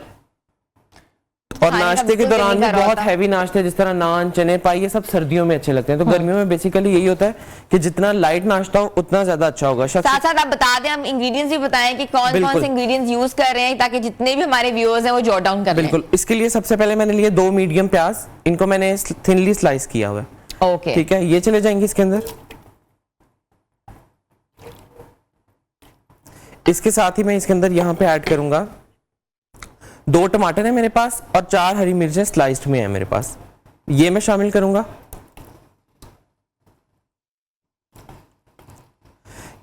और नाश्ते के दौरान भी बहुत हैवी नाश्ते जिस तरह नान, चने, पाई, ये सब सर्दियों में अच्छे लगते हैं। तो गर्मियों में बेसिकली यही होता है कि जितना लाइट नाश्ता हो उतना ज्यादा अच्छा होगा। साथ साथ आप बता दें, हम इंग्रेडिएंट्स भी बताएं कि कौन कौन से इंग्रेडिएंट्स यूज कर रहे हैं ताकि जितने भी हमारे व्यूअर्स हैं वो जॉट डाउन कर लें। बिल्कुल। इसके लिए सबसे पहले मैंने लिए 2 मीडियम प्याज, इनको मैंने थिनली स्लाइस किया हुआ है। ओके, ठीक है, ये चले जाएंगे इसके अंदर। इसके साथ ही मैं इसके अंदर यहाँ पे ऐड करूंगा 2 टमाटर है मेरे पास और 4 हरी मिर्चें स्लाइस्ड में है मेरे पास, ये मैं शामिल करूंगा।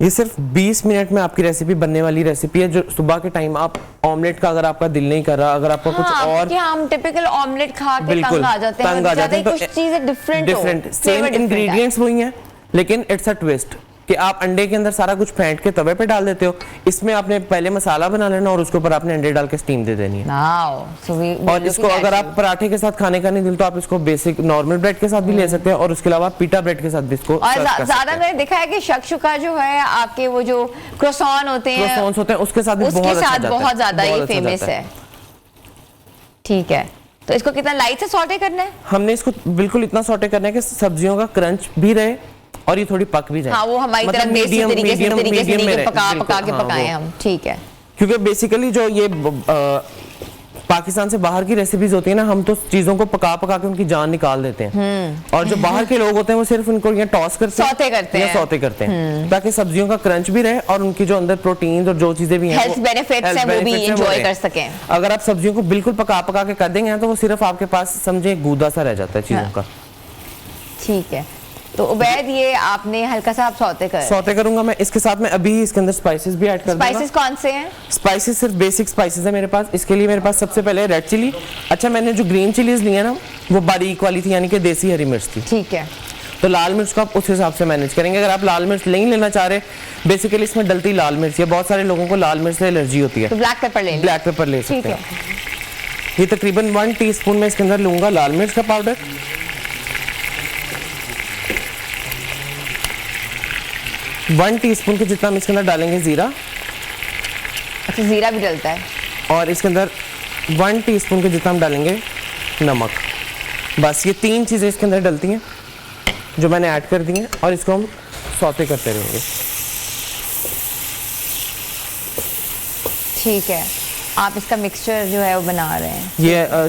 ये सिर्फ 20 मिनट में आपकी रेसिपी बनने वाली रेसिपी है, जो सुबह के टाइम आप ऑमलेट का अगर आपका दिल नहीं कर रहा, अगर आपका कुछ और कि हम टिपिकल ऑमलेट खा के बिल्कुल तंग आ जाते हैं, तंग आ जाते हैं, कुछ चीजें डिफरेंट सेम इंग्रेडिएंट्स वही हैं, लेकिन इट्स अ ट्विस्ट कि आप अंडे के अंदर सारा कुछ फेंट के तवे पे डाल देते हो, इसमें आपने पहले मसाला बना लेना और उसके ऊपर आपने अंडे डाल के स्टीम दे देनी है। और इसको अगर आप पराठे के साथ खाने का नहीं दिल तो आप इसको बेसिक नॉर्मल ब्रेड के साथ भी ले सकते हैं, और उसके अलावा पीटा ब्रेड के साथ भी इसको और ज्यादा मैंने देखा है कि शक्शुका जो है आपके वो जो क्रोसॉन होते हैं उसके साथ भी बहुत ज्यादा ही फेमस है। ठीक है, तो इसको कितना लाइट से सॉटे करना है? हमने इसको बिल्कुल इतना सॉटे करना है कि सब्जियों का क्रंच भी रहे और ये थोड़ी पक भी जाए। हाँ, वो हमारी तरफ मीडियम से पका के पकाएं हम। ठीक है, क्योंकि बेसिकली जो ये पाकिस्तान से बाहर की रेसिपीज होती है ना, हम तो चीजों को पका के उनकी जान निकाल देते हैं, और जो बाहर के लोग होते हैं वो सिर्फ उनको ये टॉस करते हैं, सौते करते हैं ताकि सब्जियों का क्रंच भी रहे और उनकी जो अंदर प्रोटीन और जो चीजें भी हैं, हेल्थ बेनिफिट्स हैं, वो भी एंजॉय कर सकें। अगर आप सब्जियों को बिल्कुल पका के कर देंगे तो वो सिर्फ आपके पास समझे गूदा सा रह जाता है चीजों का। ठीक है, तो उबैद ये आपने हल्का सा आप सौते करूंगा मैं। इसके साथ में अभी इसके अंदर स्पाइसेस भी ऐड कर दूंगा। स्पाइसेस कौन से हैं? स्पाइसेस सिर्फ बेसिक स्पाइसेस है मेरे पास। इसके लिए मेरे पास सबसे पहले रेड चिली, अच्छा मैंने जो ग्रीन चिलीज ली है ना वो बारीक वाली थी, यानी कि देसी हरी मिर्च थी। ठीक है, तो लाल मिर्च को आप उस हिसाब से मैनेज करेंगे। अगर आप लाल मिर्च नहीं लेना चाह रहे, बेसिकली इसमें डलती लाल मिर्च है, बहुत सारे लोगों को लाल मिर्च से एलर्जी होती है, तो ब्लैक पेपर ले सकते हैं। ये तकरीबन 1 टीस्पून में इसके अंदर लूंगा लाल मिर्च का पाउडर, 1 टीस्पून के जितना हम इसके अंदर डालेंगे जीरा। अच्छा, जीरा भी डलता है। और इसके अंदर 1 टीस्पून के जितना हम डालेंगे नमक। बस ये 3 चीजें इसके अंदर डलती हैं जो मैंने ऐड कर दी हैं, और इसको हम सौते करते रहेंगे। ठीक है, आप इसका मिक्सचर जो है वो बना रहे हैं। ये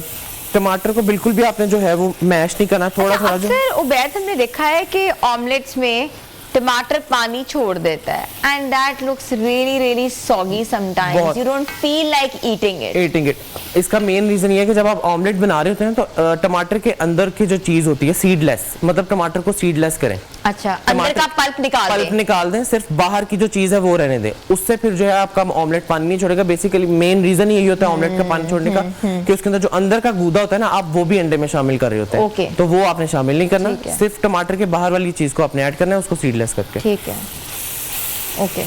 टमाटर को बिल्कुल भी आपने जो है वो मैश नहीं करना, थोड़ा थोड़ा। अक्सर उबैद हमने देखा है कि ऑमलेट्स में टमाटर पानी छोड़ देता है, and that looks really soggy sometimes, you don't feel like eating it. इसका मेन रीजन ये है कि जब आप ऑमलेट बना रहे होते हैं तो टमाटर के अंदर की जो चीज होती है सीडलेस, मतलब टमाटर को सीडलेस करें। अच्छा, अंदर का पल्प निकाल दें, सिर्फ बाहर की जो चीज है वो रहने दें, उससे फिर जो है आपका ऑमलेट पानी नहीं छोड़ेगा। बेसिकली मेन रीजन यही होता है ऑमलेट का पानी छोड़ने का, कि उसके अंदर जो अंदर का गूदा होता है ना, आप वो भी अंडे में शामिल कर रहे होते हैं, तो वो आपने शामिल नहीं करना, सिर्फ टमाटर के बाहर वाली चीज को आपने ऐड करना है, उसको सीडलेस करके। ठीक है, ओके।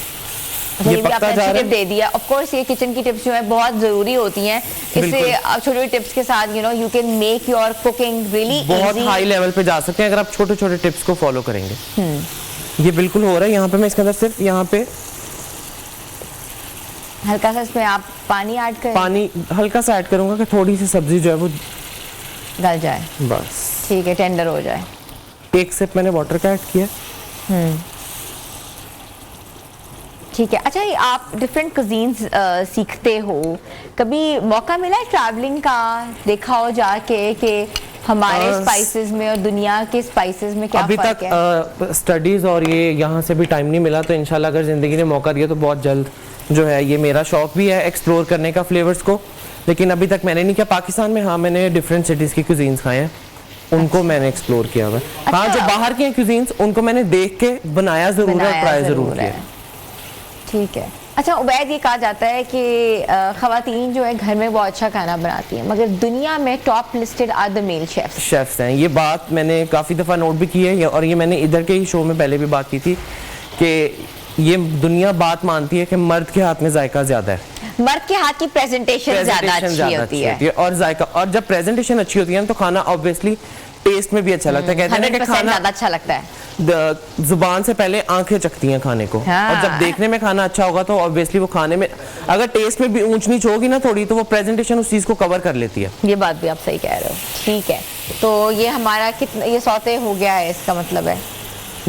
ये भी आपने अच्छी टिप दे दिया। ऑफ कोर्स ये किचन की टिप्स जो है बहुत जरूरी होती हैं, इससे छोटे-छोटे टिप्स के साथ you can make your cooking really बहुत हाई लेवल पे जा सकते हैं अगर आप छोटे-छोटे टिप्स को फॉलो करेंगे। ये बिल्कुल हो रहा है। यहाँ पे मैं इसके अंदर सिर्फ यहाँ पे हल्का सा इसमें आप पानी ऐड करें। पानी हल्का सा ऐड करूंगा कि थोड़ी सी सब्जी जो है वो गल जाए, बस ठीक है, टेंडर हो जाए। 1 सिप मैंने वाटर का ऐड किया। ठीक है। अच्छा, आप डिफरेंट कुजीन्स सीखते हो, कभी मौका मिला है ट्रैवलिंग का, देखा हो जाके कि हमारे स्पाइसेस में और दुनिया के स्पाइसेस में क्या फर्क है? अभी तक स्टडीज और ये यहाँ से भी टाइम नहीं मिला, तो इंशाल्लाह अगर जिंदगी ने मौका दिया तो बहुत जल्द जो है, ये मेरा शौक भी है एक्सप्लोर करने का फ्लेवर्स को, लेकिन अभी तक मैंने नहीं किया। पाकिस्तान में हाँ मैंने डिफरेंट सिटीज की कुजीन्स खाए हैं, उनको मैंने एक्सप्लोर किया हुआ। हाँ, जो बाहर के कुजीन्स उनको मैंने देख के बनाया जरूर है, ट्राई जरूर किया। ठीक है। अच्छा उबैद, ये कहा जाता है कि ख़वातीन जो है घर में बहुत अच्छा खाना बनाती हैं, मगर दुनिया में top listed are the male chefs हैं। ये बात मैंने काफ़ी दफ़ा नोट भी की है, और ये मैंने इधर के ही शो में पहले भी बात की थी कि ये दुनिया बात मानती है कि मर्द के हाथ में जायका ज़्यादा है, मर्द के हाथ की प्रेजेंटेशन ज़्यादा अच्छी होती है, और जायका, और जब प्रेजेंटेशन अच्छी होती है तो खाना ऑब्वियसली टेस्ट में भी अच्छा लगता है। कहते हैं कि खाना ज़्यादा अच्छा लगता है, जुबान से पहले आंखें चखती हैं खाने को। हाँ। और जब देखने में खाना अच्छा होगा तो ऑब्वियसली वो खाने में, अगर टेस्ट में भी ऊंच नीच होगी ना थोड़ी, तो वो प्रेजेंटेशन उस चीज को कवर कर लेती है। ये बात भी आप सही कह रहे हो। ठीक है, तो ये हमारा कितना, ये सौते हो गया है, इसका मतलब है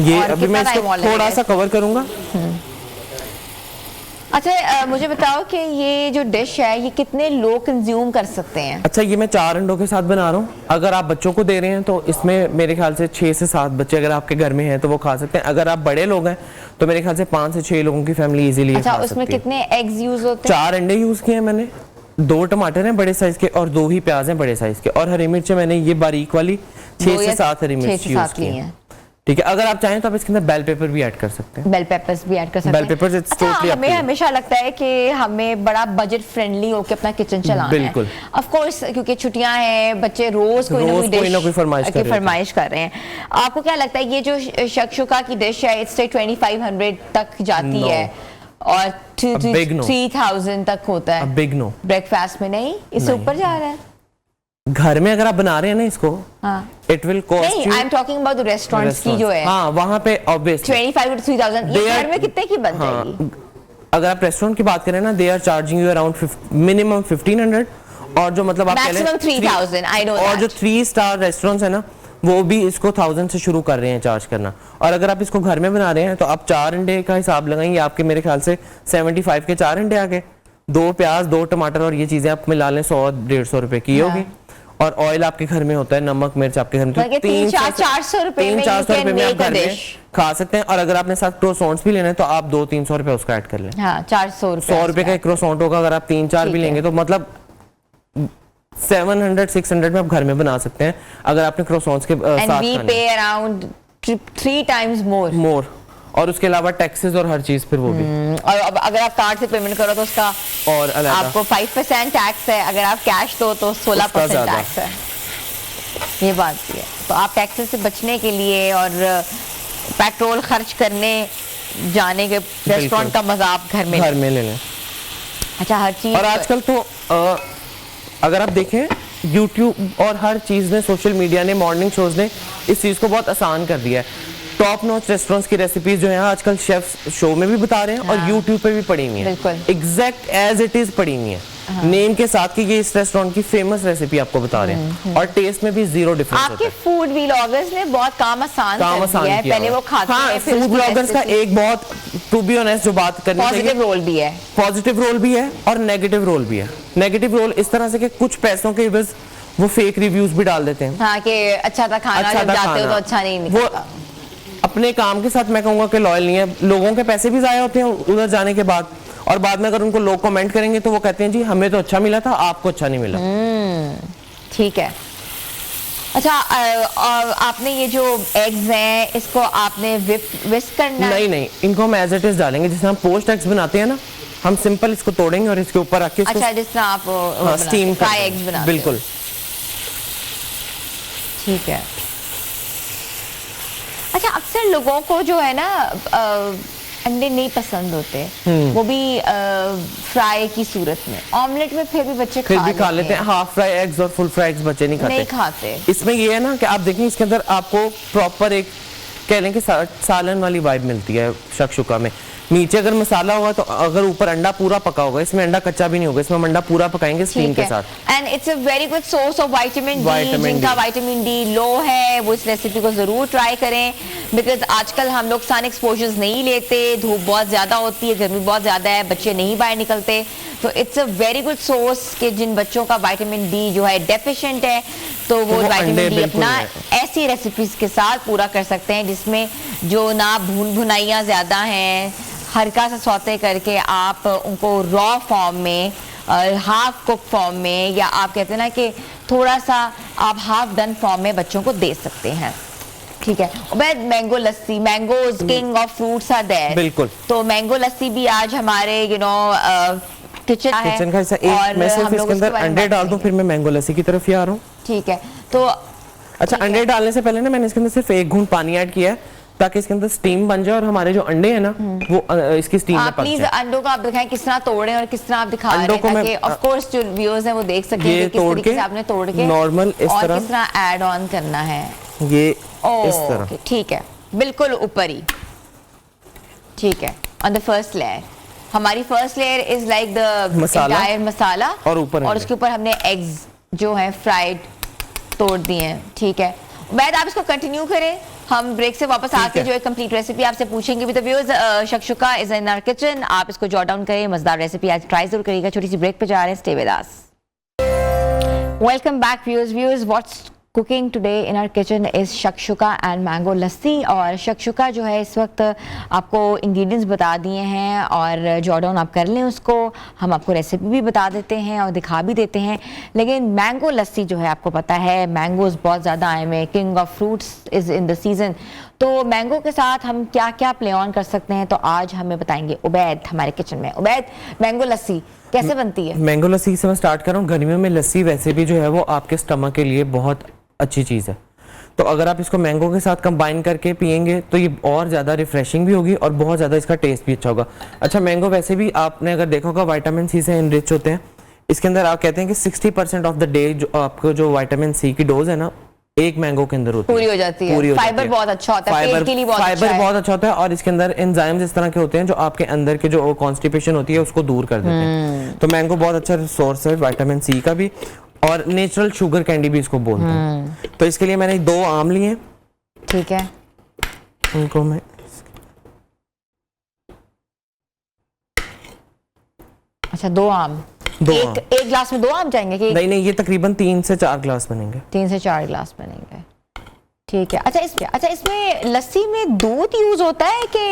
ये अभी मैं इसको थोड़ा सा कवर करूंगा। अच्छा, मुझे बताओ कि ये जो डिश है ये कितने लोग कंज्यूम कर सकते हैं? अच्छा, ये मैं 4 अंडों के साथ बना रहा हूँ। अगर आप बच्चों को दे रहे हैं तो इसमें मेरे ख्याल से 6 से 7 बच्चे अगर आपके घर में हैं तो वो खा सकते हैं। अगर आप बड़े लोग हैं तो मेरे ख्याल से 5 से 6 लोगों की फैमिली इजीली खा सकती है। उसमें कितने एग्स यूज होते हैं? 4 अंडे यूज किए हैं मैंने, 2 टमाटर हैं बड़े साइज के, और 2 ही प्याज हैं बड़े साइज के, और हरी मिर्च मैंने ये बारीक वाली 6 से 7 हरी मिर्च यूज की है। ठीक है, अगर आप चाहें तो आप इसके अंदर बेल पेपर भी ऐड कर सकते हैं। बेल पेपर्स भी ऐड कर सकते बेल हैं। पेपर्स इट्स अच्छा, टोटली हमें हमेशा लगता है कि हमें बड़ा बजट फ्रेंडली होकर अपना किचन चलाना है। बिल्कुल। ऑफ कोर्स, क्योंकि छुट्टियां हैं, बच्चे रोज कोई ना कोई फरमाइश कर रहे हैं। आपको क्या लगता है ये जो शक्शुका की डिश है, इट्स 2500 तक जाती है और 3000 तक होता है? Big no. ब्रेकफास्ट में नहीं, इससे ऊपर जा रहा है? घर में अगर आप बना रहे हैं ना इसको, it will cost you. I am talking about the restaurants की जो है। हाँ, वहां पे ऑब्वियसली 25 to 3000। ये घर में कितने की बन जाएगी? अगर आप रेस्टोरेंट की बात करें ना, they are charging you around minimum 1500, और जो मतलब आप मैक्सिमम 3000, आई नो। और जो 3 स्टार रेस्टोरेंट्स है ना, वो भी इसको 1000 से शुरू कर रहे हैं चार्ज करना। और अगर आप इसको घर में बना रहे हैं तो आप 4 अंडे का हिसाब लगाएंगे, आपके मेरे ख्याल से 75 के 4 अंडे आ गए, 2 प्याज 2 टमाटर और ये चीजें आप मिला लें, 100-150 रुपए की होगी। और ऑयल आपके घर में होता है, नमक मिर्च आपके घर में, तो 300-400 रुपए में आप घर में खा सकते हैं। और अगर आपने साथ क्रोसॉन्ट्स भी लेने हैं तो आप 200-300 रुपए उसका ऐड कर लें। हाँ, 400 रुपए। 100 रुपए का एक क्रोसॉन्ट होगा, अगर आप 3-4 भी लेंगे तो मतलब 700-600 में आप घर में बना सकते हैं, अगर आपने क्रोसॉन्ट्स के साथ And we pay around 3 times more. और उसके अलावा टैक्सेस और हर चीज फिर वो भी। और अब अगर आप कार्ड से पेमेंट करो तो उसका और आपको 5% टैक्स है, अगर आप कैश दो तो 16% टैक्स है। ये बात भी है। तो आप टैक्सेस से बचने के लिए और पेट्रोल खर्च करने जाने के रेस्टोरेंट का मजा आप घर में ले लें। अच्छा, हर चीज। और आजकल तो अगर आप देखें YouTube और हर चीज ने, सोशल मीडिया ने, मॉर्निंग शोज ने इस चीज को बहुत आसान कर दिया है। टॉप नॉच रेस्टोरेंट्स की रेसिपीज जो है आजकल शेफ्स शो में भी बता रहे हैं, और YouTube पे भी पड़ी हुई है, एग्जैक्ट एज इट इज पड़ी हुई है, नेम के साथ कि ये इस रेस्टोरेंट की फेमस रेसिपी आपको बता रहे हैं, और टेस्ट में भी 0 डिफरेंस होता है। आपके फूड व्लॉगर्स ने बहुत काम आसान कर दिया है। पहले वो खाते हैं, फूड व्लॉगर्स का एक बहुत, टू बी ऑनेस्ट, जो बात करनी चाहिए, पॉजिटिव रोल भी है। पॉजिटिव रोल भी है और नेगेटिव रोल भी है। नेगेटिव रोल इस तरह से कि कुछ पैसों के बस वो फेक रिव्यूज भी डाल देते हैं। हाँ, कि अच्छा था खाना, जब जाते हो तो अच्छा नहीं निकलता। अपने काम के साथ मैं कहूंगा कि लॉयल नहीं है। लोगों के पैसे भी जाया होते हैं उधर जाने के बाद, और बाद में अगर उनको लोग कमेंट करेंगे तो वो कहते हैं जी हमें तो अच्छा मिला था, आपको अच्छा नहीं मिला। ठीक है। अच्छा, आपने ये जो एग्स हैं, इसको आपने विस्क करना है? नहीं, इनको हम एज इट इज डालेंगे, जैसे हम पोस्ट एग्स बनाते हैं ना, हम सिंपल इसको तोड़ेंगे और इसके ऊपर रख के अच्छा, जिस तरह आप स्टीम फ्राई एग्स बनाते हो। बिल्कुल, ठीक है। अच्छा, अक्सर लोगों को जो है ना अंडे नहीं पसंद होते, वो भी फ्राई की सूरत में। ऑमलेट में फिर भी बच्चे खा लेते हैं। हाफ फ्राई एग्स और फुल फ्राई एग्स बच्चे नहीं खाते। इसमें ये है ना कि आप देखें, इसके अंदर आपको प्रॉपर एक कह लें कि सालन वाली वाइब मिलती है शक्शुका में। नीचे अगर मसाला होगा तो अगर ऊपर अंडा पूरा पका होगा, इसमें अंडा कच्चा भी नहीं होगा, इसमें अंडा पूरा पकाएंगे स्टीम के साथ। And it's a very good source of vitamin D. जिनका विटामिन डी लो है वो इस रेसिपी को जरूर ट्राई करें, बिकॉज आजकल हम लोग सन एक्सपोजर्स नहीं लेते, धूप बहुत ज्यादा होती है, गर्मी बहुत ज्यादा है, बच्चे नहीं बाहर निकलते, तो it's a very good source कि जिन बच्चों का विटामिन डी जो है डेफिशिएंट है, तो वो विटामिन डी अपना ऐसी रेसिपीज के साथ पूरा कर सकते हैं जिसमें जो ना भुनाइयाँ ज्यादा हैं, हल्का सा सौते करके आप उनको रॉ फॉर्म में, हाफ कुक फॉर्म में, या आप कहते हैं ना कि थोड़ा सा आप हाफ डन फॉर्म में बच्चों को दे सकते हैं। ठीक है। Mango lassi, mangoes king of fruits are there. बिल्कुल। तो मैंगो लस्सी भी आज हमारे किचन का हिस्सा। एक मैं सिर्फ इसके अंदर अंडे डाल दूं, फिर मैं मैंगो लस्सी की तरफ ही आ रहा हूँ। ठीक है। तो अच्छा, अंडे डालने से पहले ना मैंने इसके अंदर सिर्फ 1 घूंट पानी ऐड किया है ताकि इसके अंदर स्टीम बन जाए और हमारे जो अंडे हैं ना वो इसकी स्टीम में पक जाए। प्लीज अंडों का आप दिखाएं किस तरह तोड़ें और किस तरह आप दिखा रहे हैं, ताकि ऑफ कोर्स जो व्यूअर्स हैं वो देख सकें कि किस तरीके से आपने तोड़ के नॉर्मल इस तरह, और किस तरह ऐड ऑन करना है ये इस तरह। ठीक है, बिल्कुल ऊपर ही। ठीक है, ऑन द फर्स्ट लेयर। हमारी first layer is like the entire masala, और ऊपर और उसके ऊपर हमने एग्स जो है फ्राइड तोड़ दिए हैं। ठीक है, मैं आप इसको कंटिन्यू करें, हम ब्रेक से वापस आके जो एक कंप्लीट रेसिपी आपसे पूछेंगे भी। तो viewers, shakshuka is in our kitchen, आप इसको जॉट डाउन करें, मजेदार रेसिपी आज ट्राई जरूर करिएगा। छोटी सी ब्रेक पे जा रहे हैं, stay with us. Welcome back viewers, what's cooking today in our kitchen is shakshuka and mango lassi. और शक्शुका जो है इस वक्त आपको इंग्रेडिएंट्स बता दिए हैं और जॉट डाउन आप कर लें उसको, हम आपको रेसिपी भी बता देते हैं और दिखा भी देते हैं। लेकिन मैंगो लस्सी जो है आपको पता है, मैंगोज बहुत ज़्यादा आए हुए, king of fruits is in the season, तो मैंगो के साथ हम क्या क्या प्ले ऑन कर सकते हैं, तो आज हमें बताएंगे उबैद हमारे किचन में। उबैद, मैंगो लस्सी कैसे बनती है? मैंगो लस्सी से मैं स्टार्ट कर रहा हूँ। गर्मियों में लस्सी वैसे भी जो है वो आपके स्टमक के लिए बहुत अच्छी चीज़ है, तो अगर आप इसको मैंगो के साथ कंबाइन करके पियेंगे तो ये और ज़्यादा रिफ्रेशिंग भी होगी और बहुत ज़्यादा इसका टेस्ट भी अच्छा होगा। अच्छा, मैंगो वैसे भी आपने अगर देखा होगा विटामिन सी से इनरिच होते हैं। इसके अंदर आप कहते हैं कि 60% ऑफ द डे जो आपको जो विटामिन सी की डोज है ना, एक मैंगो के अंदर होती है, पूरी हो जाती है। फाइबर बहुत अच्छा होता है, पेट के लिए बहुत अच्छा फाइबर है। बहुत अच्छा होता है और इसके अंदर एंजाइम्स इस तरह के होते हैं जो आपके अंदर के जो कॉन्स्टिपेशन होती है उसको दूर कर देते हैं। तो मैंगो बहुत अच्छा सोर्स है विटामिन सी का भी, और नेचुरल शुगर कैंडी भी इसको बोलते हैं। तो इसके लिए मैंने 2 आम लिए। ठीक है, उनको मैं अच्छा 2 आम, एक ग्लास में 2 आम जाएंगे कि नहीं, ये तकरीबन 3 से 4 ग्लास बनेंगे। 3 से 4 ग्लास बनेंगे, ठीक है। अच्छा इसमें लस्सी में दूध यूज होता है कि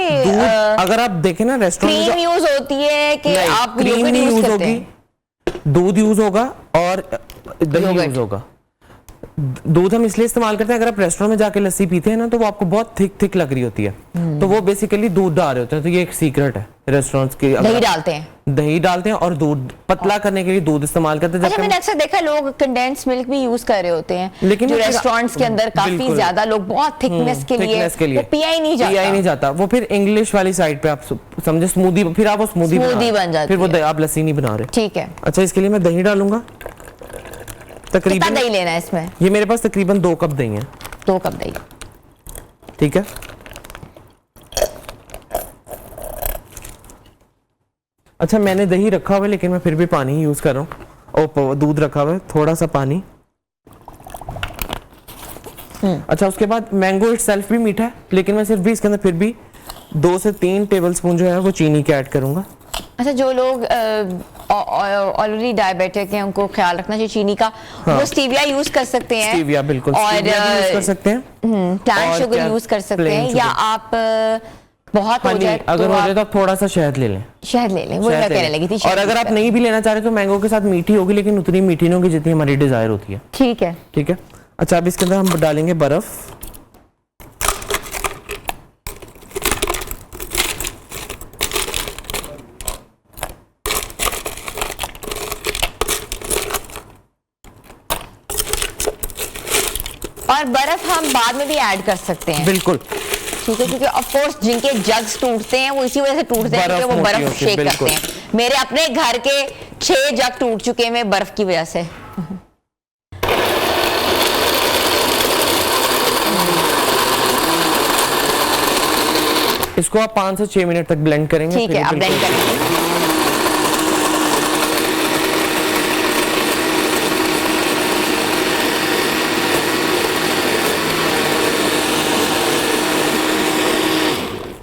अगर आप देखें ना रेस्टोरेंट क्रीम यूज होती है कि आप क्रीम योगर्ट नहीं यूज यूज करते होगी, हैं? दूध यूज होगा और दही योगर्ट। यूज होगा। दूध हम इसलिए इस्तेमाल करते हैं, अगर आप रेस्टोरेंट में जाके लस्सी पीते हैं ना तो वो आपको बहुत थिक लग रही होती है, तो वो बेसिकली दूध डाल रहे होते हैं। तो ये एक सीक्रेट है रेस्टोरेंट्स की, दही डालते हैं और दूध पतला करने के लिए दूध इस्तेमाल करते हैं। अच्छा, मैंने अक्सर देखा लोग कंडेंस मिल्क भी यूज कर रहे होते हैं, लेकिन जो रेस्टोरेंट्स के अंदर काफी ज्यादा लोग बहुत थिकनेस के लिए वो पिया ही नहीं जाता। वो फिर इंग्लिश वाली साइड पे आप समझे स्मूदी, फिर आप वो स्मूदी बन जाती फिर वो आप लस्सी नहीं बना रहे। ठीक है। अच्छा, इसके लिए मैं दही डालूंगा। कितना दही लेना है इसमें? ये मेरे पास तकरीबन 2 कप दही है। 2 कप दही, ठीक है। अच्छा, मैंने दही रखा हुआ है लेकिन मैं फिर भी पानी यूज कर रहा हूँ। और दूध रखा हुआ है, थोड़ा सा पानी। अच्छा, उसके बाद मैंगो इटसेल्फ भी मीठा है, लेकिन मैं सिर्फ भी इसके अंदर फिर भी 2 से 3 टेबलस्पून जो है वो चीनी के ऐड करूंगा। अच्छा, जो लोग ऑलरेडी डायबिटिक हैं उनको ख्याल रखना चाहिए चीनी का। वो स्टीविया यूज कर सकते हैं, स्टीविया बिल्कुल, और यूज कर सकते हैं, प्लांट शुगर यूज कर सकते हैं, या आप बहुत हो जाए अगर हो जाए तो आप थोड़ा सा शहद ले लें। शहद ले लें, वो मैं कहने लगी थी। और अगर आप नहीं भी लेना चाह रहे तो मैंगो के साथ मीठी होगी, लेकिन उतनी मीठी नहीं होगी जितनी हमारी डिजायर होती है। ठीक है, ठीक है। अच्छा, अब इसके अंदर हम डालेंगे बर्फ। और बर्फ हम बाद में भी ऐड कर सकते हैं। बिल्कुल, ठीक है, क्योंकि ऑफ कोर्स जिनके जग्स टूटते हैं वो इसी वजह से टूटते हैं क्योंकि वो बर्फ शेक करते हैं। मेरे अपने घर के 6 जग टूट चुके हैं मैं बर्फ की वजह से। इसको आप 5 से 6 मिनट तक ब्लेंड करेंगे। ठीक है, आप ब्लेंड करेंगे।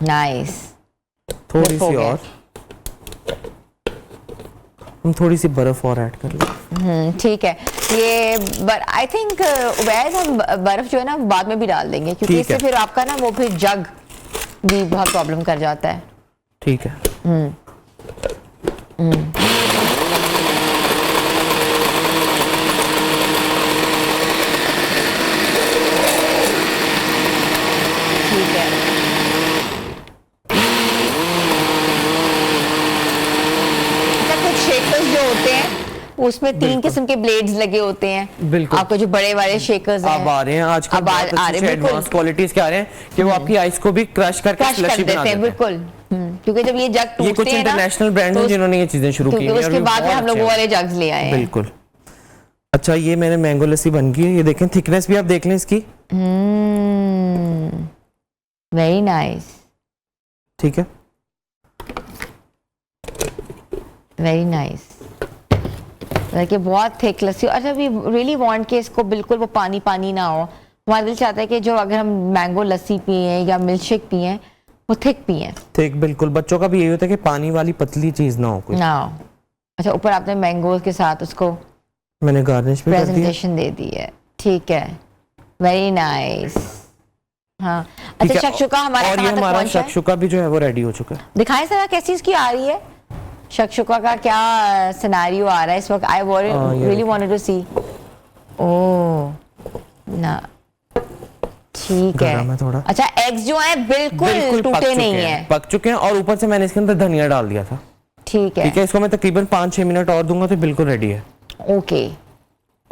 नाइस। थोड़ी सी और, हम थोड़ी सी बर्फ और ऐड कर लें। ठीक है। ये आई थिंक उबैद हम बर्फ जो है ना बाद में भी डाल देंगे, क्योंकि इससे फिर आपका ना वो फिर जग भी बहुत प्रॉब्लम कर जाता है। ठीक है। ठीक है। शेकर्स जो होते हैं उसमें 3 किस्म के ब्लेड्स लगे होते हैं। बिल्कुल, आपको जो बड़े वाले शेकर्स हैं अब आ रहे हैं आजकल, अब आ रहे हैं, एडवांस क्वालिटीज के आ रहे हैं कि वो आपकी आइस को भी क्रश करके स्लशी बना देते हैं। बिल्कुल, क्योंकि जब ये जग टूटते हैं, ये कुछ इंटरनेशनल ब्रांड हैं जिन्होंने ये चीजें शुरू की हैं, उसके बाद में हम लोग वो वाले जग्स ले आए हैं। बिल्कुल। अच्छा, ये मैंने मैंगो लस्सी बन गई है, ये देखें, थिकनेस भी आप देख लें इसकी। Very nice. ठीक है, वेरी नाइस। देखिए बहुत थिक लस्सी। अच्छा, वी रियली वांट कि इसको बिल्कुल वो पानी पानी ना हो। हमारा दिल चाहता है कि जो अगर हम मैंगो लस्सी पिए या मिल्क शेक पिए वो थिक पिए। थिक, बिल्कुल। बच्चों का भी यही होता है कि पानी वाली पतली चीज ना हो कोई ना हो। अच्छा, ऊपर आपने मैंगो के साथ उसको मैंने गार्निश भी कर दिया, प्रेजेंटेशन दे दी है। ठीक है, वेरी नाइस। हाँ, अच्छा, शकशुका हमारा और ये हमारा शकशुका भी जो है वो रेडी हो चुका है। दिखाएं जरा कैसी इसकी आ रही है शकशुका का, क्या सिनेरियो आ रहा है इस वक्त। आई रियली वांटेड टू सी। ओह ना, ठीक है। गरम है थोड़ा। अच्छा, एग्स जो है बिल्कुल पक टूटे चुके नहीं हैं, है। पक चुके हैं और ऊपर से मैंने इसके अंदर धनिया डाल दिया था। ठीक है, ठीक है, इसको मैं तकरीबन 5-6 मिनट और दूंगा तो बिल्कुल रेडी है। ओके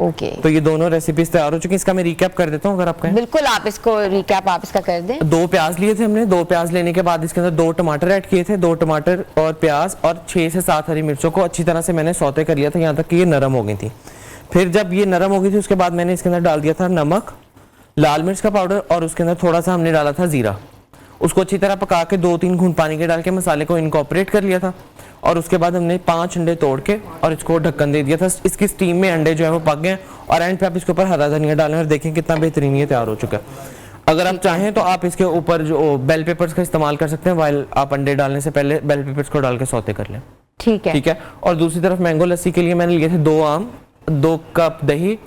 ओके, तो ये दोनों रेसिपीज तैयार हो चुकी हैं। इसका मैं रिकैप कर देता हूँ अगर आप कहें। बिल्कुल, आप इसको रिकैप आप इसका कर दें। 2 प्याज लिए थे हमने, 2 प्याज लेने के बाद इसके अंदर 2 टमाटर ऐड किए थे, 2 टमाटर और प्याज और 6 से 7 हरी मिर्चों को अच्छी तरह से मैंने सौते कर लिया था यहाँ तक कि ये नरम हो गई थी। फिर जब ये नरम हो गई थी उसके बाद मैंने इसके अंदर डाल दिया था नमक, लाल मिर्च का पाउडर और उसके अंदर थोड़ा सा हमने डाला था जीरा। उसको अच्छी तरह पका के 2-3 घूंट पानी के डाल के मसाले को इनकॉर्पोरेट कर लिया था और उसके बाद हमने 5 अंडे तोड़ के और इसको ढक्कन दे दिया था। इसकी स्टीम में अंडे जो है वो पक गए और एंड पे आप इसके ऊपर हरा धनिया डालें और देखें कितना बेहतरीन ये तैयार हो चुका है। अगर आप चाहें तो आप इसके ऊपर जो बेल पेपर्स का इस्तेमाल कर सकते हैं, वाइल आप अंडे डालने से पहले बेल पेपर्स को डाल के सौते कर लें। ठीक है, ठीक है। और दूसरी तरफ मैंगो लस्सी के लिए मैंने लिए थे 2 आम, 2 कप दही,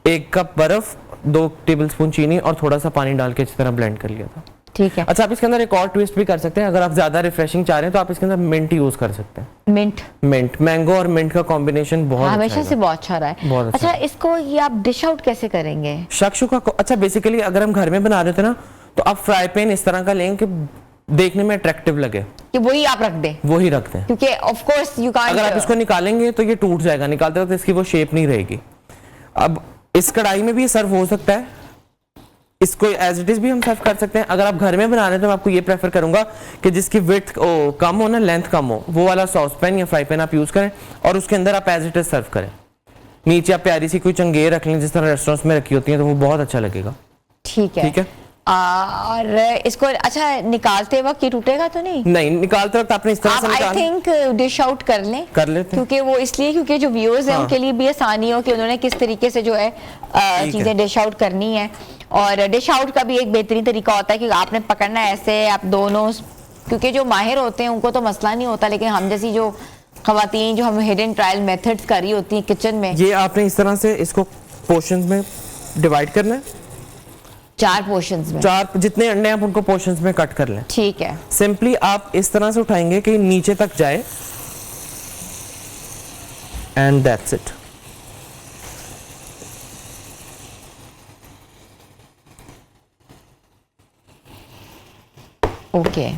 1 कप बर्फ, 2 टेबलस्पून चीनी और थोड़ा सा पानी डाल के अच्छी तरह ब्लेंड कर लिया था। ठीक है। अच्छा, आप इसके अंदर एक और ट्विस्ट भी कर सकते हैं। अगर आप ज्यादा रिफ्रेशिंग चाह रहे हैं तो आप इसके अंदर मिंट यूज कर सकते हैं। मिंट, मैंगो और मिंट का कॉम्बिनेशन बहुत हमेशा से बहुत अच्छा रहा है। बहुत अच्छा। अच्छा, इसको ये आप डिश आउट कैसे करेंगे? शक्शुका को अच्छा बेसिकली अगर हम घर में बना रहे थे ना तो आप फ्राई पैन इस तरह का लें कि देखने में अट्रैक्टिव लगे, कि वही आप रख दें, वही रखते हैं, क्योंकि ऑफ कोर्स यू कांट। अगर आप इसको निकालेंगे तो ये टूट जाएगा, निकालते वक्त इसकी वो शेप नहीं रहेगी। अब इस कढ़ाई में भी सर्व हो सकता है, इसको एज इट इज भी हम सर्व कर सकते हैं। अगर आप घर में बना रहे हैं तो मैं आपको ये प्रेफर करूंगा कि जिसकी विड्थ कम हो ना, लेंथ कम हो, वो वाला सॉस पैन या फ्राई पैन आप यूज करें और उसके अंदर आप एज इट इज सर्व करें। नीचे आप प्यारी सी कोई चंगेर रख लें जिस तरह रेस्टोरेंट्स में रखी होती है, तो वो बहुत अच्छा लगेगा। ठीक है, ठीक है। और इसको अच्छा निकालते वक्त ये टूटेगा तो नहीं? नहीं, निकालते वक्त आपने इस तरह आप से आई थिंक डिश आउट कर लें, कर लेते हैं। क्योंकि वो इसलिए क्योंकि जो व्यूअर्स हैं उनके लिए भी आसानी हो कि उन्होंने किस तरीके से जो है चीजें डिश आउट करनी है। और डिश आउट का भी एक बेहतरीन तरीका होता है कि आपने पकड़ना है ऐसे, आप दोनों, क्योंकि जो माहिर होते हैं उनको तो मसला नहीं होता, लेकिन हम जैसी जो खवातीन जो हम हिडन ट्रायल मेथड्स कर रही होती हैं किचन में, ये आपने इस तरह से इसको पोर्शंस में डिवाइड करना है, 4 पोर्शंस में, 4 जितने अंडे हैं आप उनको पोर्शंस में कट कर लें। ठीक है। सिंपली आप इस तरह से उठाएंगे कि नीचे तक जाए एंड दैट्स इट। ओके,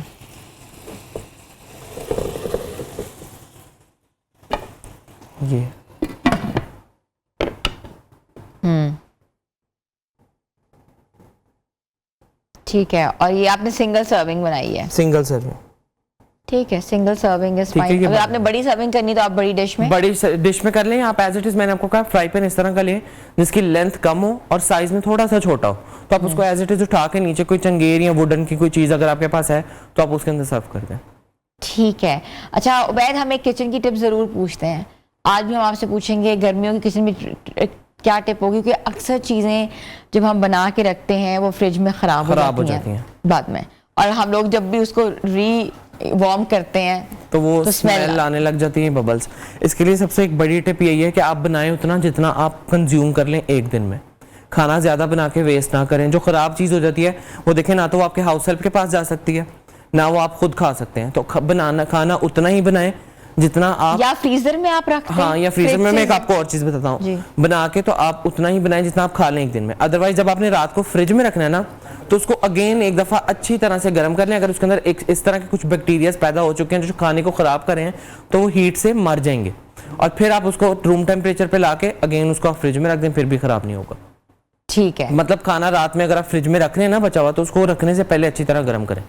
ये ठीक है। और ये आपने सिंगल सर्विंग बनाई है? Single serving. ठीक है, सिंगल सर्विंग इज ठीक है, फाइन। ये अगर बना आपने बड़ी सर्विंग करनी तो आप बड़ी डिश में कर लें। आप एज इट इज, मैंने आपको कहा फ्राई पैन इस तरह का लें जिसकी लेंथ कम हो और साइज में थोड़ा सा छोटा हो, तो आप उसको एज इट इज उठा के नीचे कोई चंगेर या वुडन की कोई चीज अगर आपके पास है तो आप उसके अंदर सर्व कर दें। ठीक है। अच्छा उबैद, हम एक किचन की टिप जरूर पूछते हैं। आज भी हम आपसे पूछेंगे गर्मियों की किचन में क्या टिप होगी, क्योंकि अक्सर चीजें जब हम बना के रखते हैं वो फ्रिज में खराब हो जाती हैं बाद में, और हम लोग जब भी उसको वार्म करते हैं तो वो स्मेल आने लग जाती है, बबल्स। इसके लिए सबसे एक बड़ी टिप यही है कि आप बनाएं उतना जितना आप कंज्यूम कर लें एक दिन में। खाना ज्यादा बना के वेस्ट ना करें। जो खराब चीज हो जाती है वो देखें, ना तो वो आपके हाउस हेल्प के पास जा सकती है, ना वो आप खुद खा सकते हैं। तो बनाना खाना उतना ही बनाएं जितना आप, या फ्रीजर में आप रखते हैं। हाँ, या फ्रीजर में। मैं एक आपको और चीज बताता हूँ, बना के तो आप उतना ही बनाएं जितना आप खा लें एक दिन में। अदरवाइज जब आपने रात को फ्रिज में रखना है ना, तो उसको अगेन एक दफा अच्छी तरह से गर्म कर लें। अगर उसके अंदर एक इस तरह के कुछ बैक्टीरिया पैदा हो चुके हैं जो खाने को खराब कर रहे हैं, तो वो हीट से मर जाएंगे और फिर आप उसको रूम टेम्परेचर पे लाके अगेन उसको आप फ्रिज में रख दें, फिर भी खराब नहीं होगा। ठीक है। मतलब खाना रात में अगर आप फ्रिज में रख रहे हैं ना बचा हुआ, तो उसको रखने से पहले अच्छी तरह गर्म करें।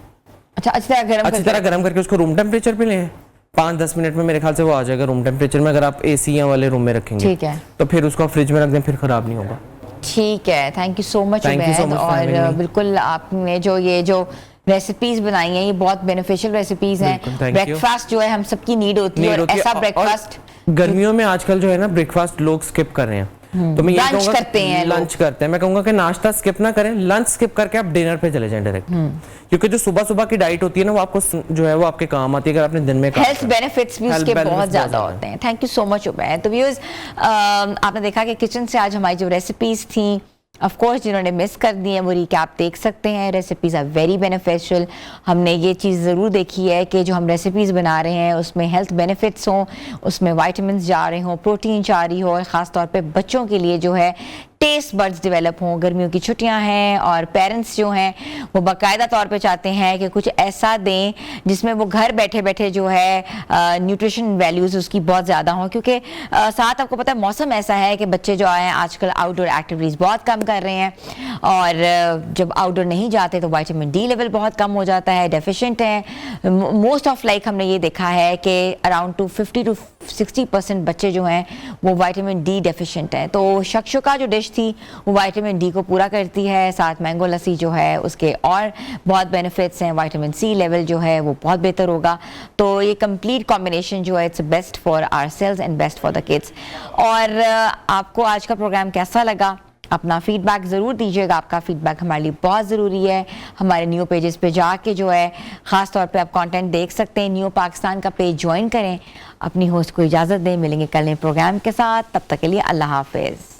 अच्छा, अच्छी तरह गर्म करके उसको रूम टेम्परेचर पे लें। 5-10 मिनट में मेरे ख्याल से वो आ जाएगा रूम टेम्परेचर में। अगर आप एसी वाले रूम में रखेंगे, ठीक है, तो फिर उसको फ्रिज में रख दें, फिर खराब नहीं होगा। ठीक है। Thank you so much Ubaid. और बिल्कुल आपने जो ये जो रेसिपीज बनाई हैं ये बहुत बेनिफिशियल रेसिपीज हैं। ब्रेकफास्ट जो है हम सबकी नीड होती है, और ऐसा ब्रेकफास्ट गर्मियों में आजकल जो है ना ब्रेकफास्ट लोग स्किप कर रहे हैं, तो मैं ये लंच करते हैं, लंच करते हैं। मैं कहूंगा कि नाश्ता स्किप ना करें, लंच स्किप करके आप डिनर पे चले जाएं डायरेक्ट, क्योंकि जो सुबह सुबह की डाइट होती है ना वो आपको जो है वो आपके काम आती है। अगर आपने दिन में हेल्थ बेनिफिट्स भी उसके बहुत ज्यादा होते हैं। Thank you so much Ubaid. तो व्यूअर्स, आपने देखा कि किचन से आज हमारी जो रेसिपीज थी, ऑफ कोर्स जिन्होंने मिस कर दी हैं वो रिकैप देख सकते हैं। Recipes are very beneficial. हमने ये चीज़ ज़रूर देखी है कि जो हम रेसिपीज़ बना रहे हैं उसमें हेल्थ बेनिफिट्स हों, उसमें वाइटामिन जा रहे हों, प्रोटीन जा रही हो, और ख़ास तौर पे बच्चों के लिए जो है टेस्ट बड्स डेवलप हों। गर्मियों की छुट्टियां हैं और पेरेंट्स जो हैं वो बाकायदा तौर पे चाहते हैं कि कुछ ऐसा दें जिसमें वो घर बैठे बैठे जो है न्यूट्रिशन वैल्यूज़ उसकी बहुत ज़्यादा हों, क्योंकि साथ आपको पता है मौसम ऐसा है कि बच्चे जो आए आजकल आउटडोर एक्टिविटीज़ बहुत कम कर रहे हैं और जब आउटडोर नहीं जाते तो विटामिन डी लेवल बहुत कम हो जाता है, डेफिशिएंट है। मोस्ट ऑफ लाइक हमने ये देखा है कि अराउंड 50 to 60% बच्चे जो हैं वो विटामिन डी डेफिशिएंट हैं। तो शक्शुका जो डिश थी वो विटामिन डी को पूरा करती है, साथ मैंगो लस्सी जो है उसके और बहुत बेनिफिट्स हैं, विटामिन सी लेवल जो है वो बहुत बेहतर होगा। तो ये कंप्लीट कॉम्बिनेशन जो है it's best for our sales and best for the kids. और आपको आज का प्रोग्राम कैसा लगा, अपना फीडबैक ज़रूर दीजिएगा। आपका फीडबैक हमारे लिए बहुत ज़रूरी है। हमारे न्यू पेजेस पे जाके जो है ख़ास तौर पे आप कंटेंट देख सकते हैं। न्यू पाकिस्तान का पेज ज्वाइन करें। अपनी होस्ट को इजाज़त दें, मिलेंगे कल नए प्रोग्राम के साथ। तब तक के लिए अल्लाह हाफिज़।